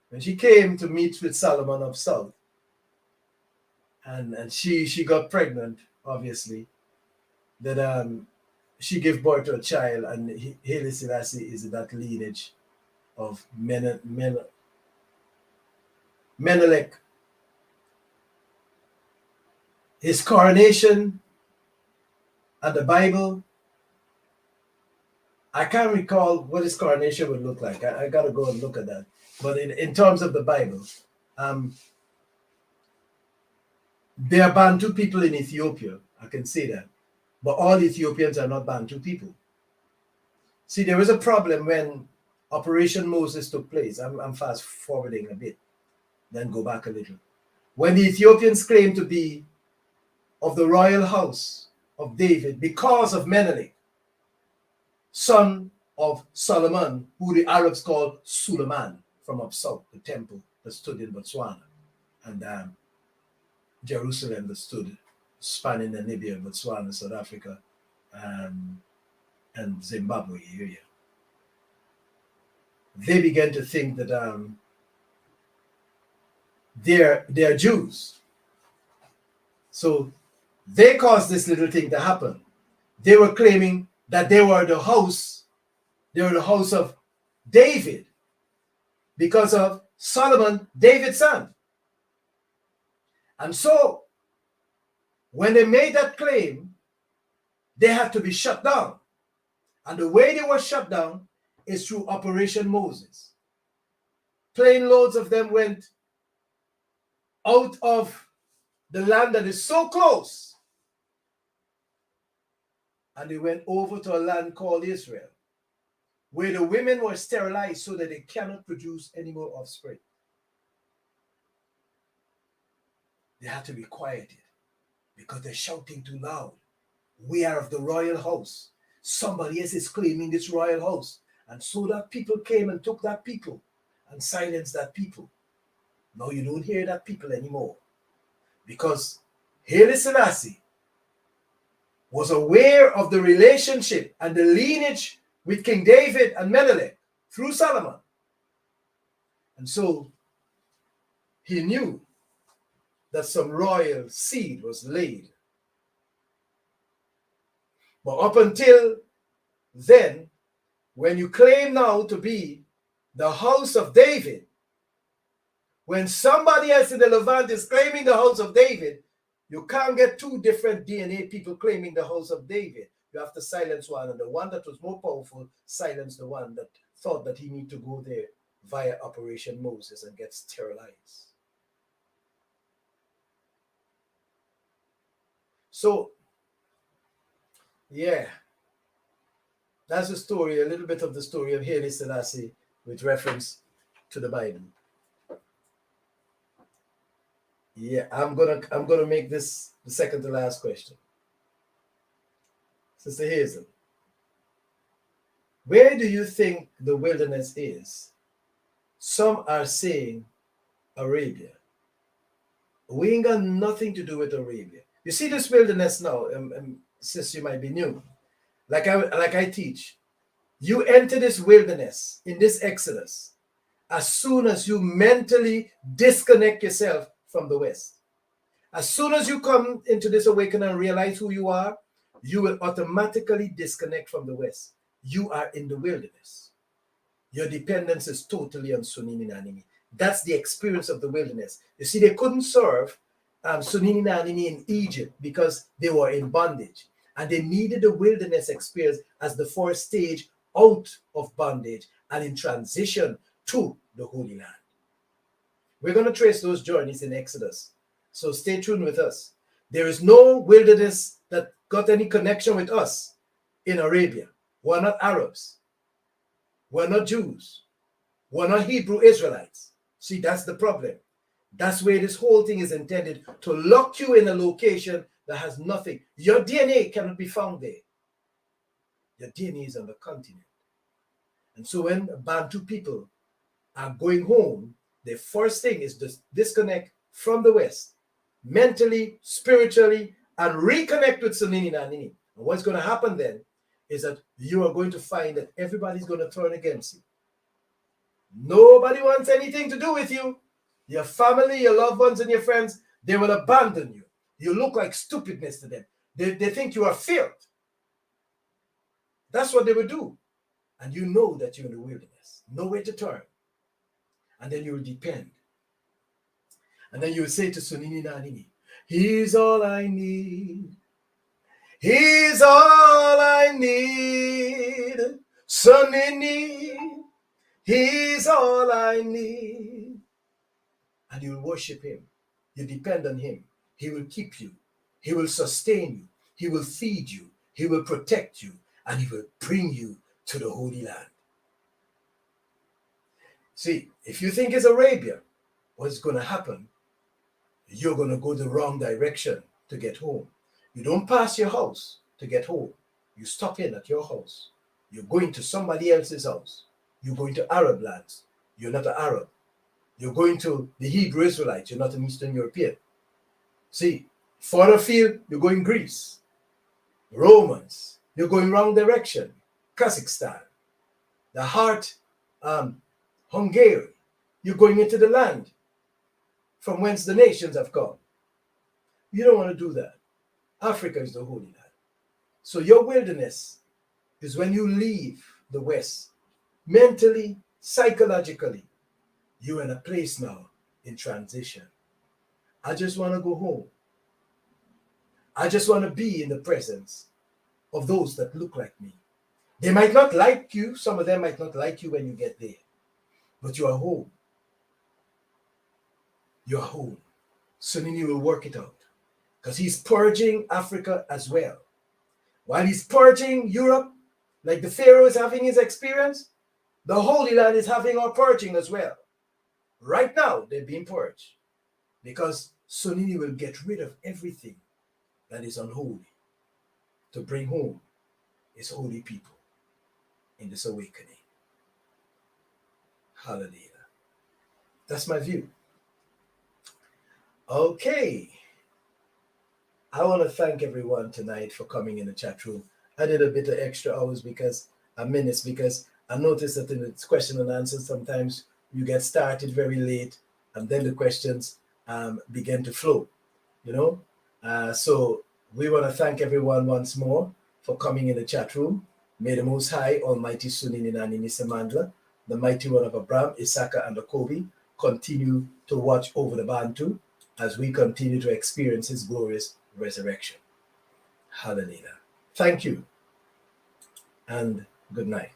when she came to meet with Solomon of South, and she got pregnant, obviously, that she gave birth to a child, and Haile Selassie is in that lineage of Menelik. His coronation and the Bible, I can't recall what his coronation would look like. I got to go and look at that. But in terms of the Bible, there are Bantu people in Ethiopia, I can say that. But all Ethiopians are not Bantu people. See, there was a problem when Operation Moses took place. I'm fast forwarding a bit, then go back a little. When the Ethiopians claimed to be of the royal house of David because of Menelik, son of Solomon, who the Arabs called Suleiman, from up south, the temple that stood in Botswana, and Jerusalem that stood spanning Namibia, Botswana, South Africa, and Zimbabwe area. They began to think that they're Jews. So they caused this little thing to happen. They were claiming that they were the house of David because of Solomon, David's son. And so when they made that claim, they had to be shut down. And the way they were shut down is through Operation Moses. Plane loads of them went out of the land that is so close, and they went over to a land called Israel, where the women were sterilized so that they cannot produce any more offspring. They had to be quieted because they're shouting too loud. We are of the royal house. Somebody else is claiming this royal house. And so that people came and took that people and silenced that people. Now you don't hear that people anymore, because Haile Selassie was aware of the relationship and the lineage with King David and Menelik through Solomon. And so he knew that some royal seed was laid. But up until then, when you claim now to be the house of David, when somebody else in the Levant is claiming the house of David, you can't get two different DNA people claiming the house of David. You have to silence one, and the one that was more powerful silenced the one that thought that he need to go there via Operation Moses and get sterilized. So, yeah, that's the story, a little bit of the story of Haile Selassie with reference to the Bible. Yeah, I'm gonna make this the second to last question. Sister Hazel, where do you think the wilderness is? Some are saying Arabia. We ain't got nothing to do with Arabia. You see this wilderness now, since you might be new, like I teach, you enter this wilderness in this Exodus as soon as you mentally disconnect yourself from the West. As soon as you come into this awakening and realize who you are, you will automatically disconnect from the West. You are in the wilderness. Your dependence is totally on Sunini Nanini. That's the experience of the wilderness. You see, they couldn't serve Sunini Nanini in Egypt because they were in bondage. And they needed the wilderness experience as the first stage out of bondage and in transition to the Holy Land. We're going to trace those journeys in Exodus. So stay tuned with us. There is no wilderness that got any connection with us in Arabia. We're not Arabs. We're not Jews. We're not Hebrew Israelites. See, that's the problem. That's where this whole thing is intended, to lock you in a location that has nothing. Your DNA cannot be found there. Your DNA is on the continent. And so when Bantu people are going home, the first thing is to disconnect from the West, mentally, spiritually, and reconnect with Sunini Nanini. And what's going to happen then is that you are going to find that everybody's going to turn against you. Nobody wants anything to do with you. Your family, your loved ones, and your friends, they will abandon you. You look like stupidness to them. They think you are filth. That's what they will do. And you know that you're in the wilderness, nowhere to turn. And then you will depend. And then you will say to Sunini Nanini, He's all I need. He's all I need. Sunini, He's all I need. And you will worship Him. You depend on Him. He will keep you. He will sustain you. He will feed you. He will protect you. And He will bring you to the Holy Land. See, if you think it's Arabia, what's going to happen? You're going to go the wrong direction to get home. You don't pass your house to get home. You stop in at your house. You're going to somebody else's house. You're going to Arab lands. You're not an Arab. You're going to the Hebrew Israelites. You're not an Eastern European. See, further field, you're going Greece. Romans, you're going wrong direction. Kazakhstan. The heart, Hungary. You're going into the land from whence the nations have come. You don't want to do that. Africa is the Holy Land. So your wilderness is when you leave the West, mentally, psychologically. You're in a place now in transition. I just want to go home. I just want to be in the presence of those that look like me. They might not like you. Some of them might not like you when you get there. But you are home. You are home. Sunini will work it out. Because He's purging Africa as well. While He's purging Europe, like the Pharaoh is having his experience, the Holy Land is having our purging as well. Right now, they're being purged. Because Sunini will get rid of everything that is unholy to bring home His holy people in this awakening. Hallelujah. That's my view. Okay. I want to thank everyone tonight for coming in the chat room. I did a bit of extra hours minutes because I noticed that in the question and answers, sometimes you get started very late and then the questions begin to flow, you know. So we want to thank everyone once more for coming in the chat room. May the Most High, Almighty Sunini Nanini Samandla, the mighty one of Abraham, Issachar, and Akobi, continue to watch over the Bantu as we continue to experience his glorious resurrection. Hallelujah. Thank you, and good night.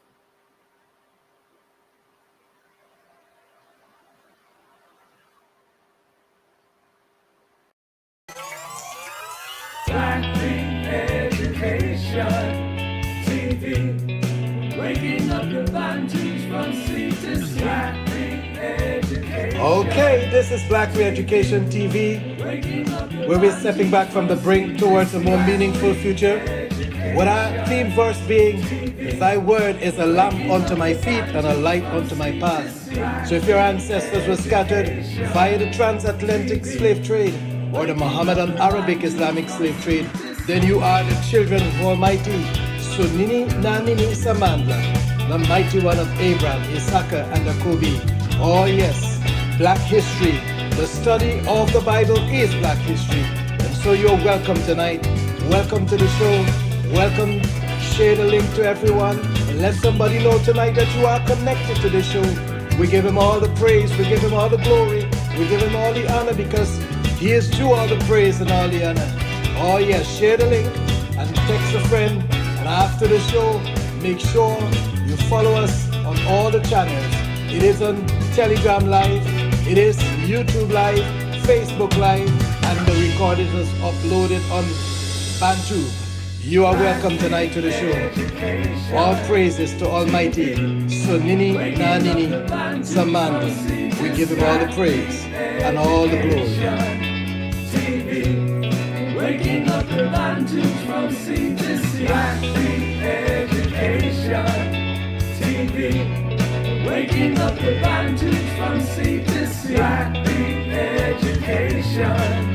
Black King Education TV, waking up the Bantus from sleep to sleep. Black King Education. Okay, this is Black Education TV, where we're stepping back from the brink towards a more meaningful future. With our theme verse being, "Thy word is a lamp unto my feet and a light unto my path." So if your ancestors were scattered via the transatlantic slave trade or the Mohammedan Arabic Islamic slave trade, then you are the children of Almighty Sunini Nanini Samandla, the mighty one of Abraham, Issachar, and Akobi. Oh yes, Black history. The study of the Bible is Black history. And so you're welcome tonight. Welcome to the show. Welcome. Share the link to everyone. And let somebody know tonight that you are connected to the show. We give him all the praise. We give him all the glory. We give him all the honor because he is due all the praise and all the honor. Oh yes, share the link and text a friend. And after the show, make sure you follow us on all the channels. It is on Telegram Live. It is YouTube Live, Facebook Live, and the recording is uploaded on Bantu. You are welcome tonight to the show. All praises to Almighty Sunini Nanini Samandla. We give him all the praise and all the glory. Waking up the Bantus from sea to sea. Black King Education TV, waking up the Bantus from sea to sea. Black King Education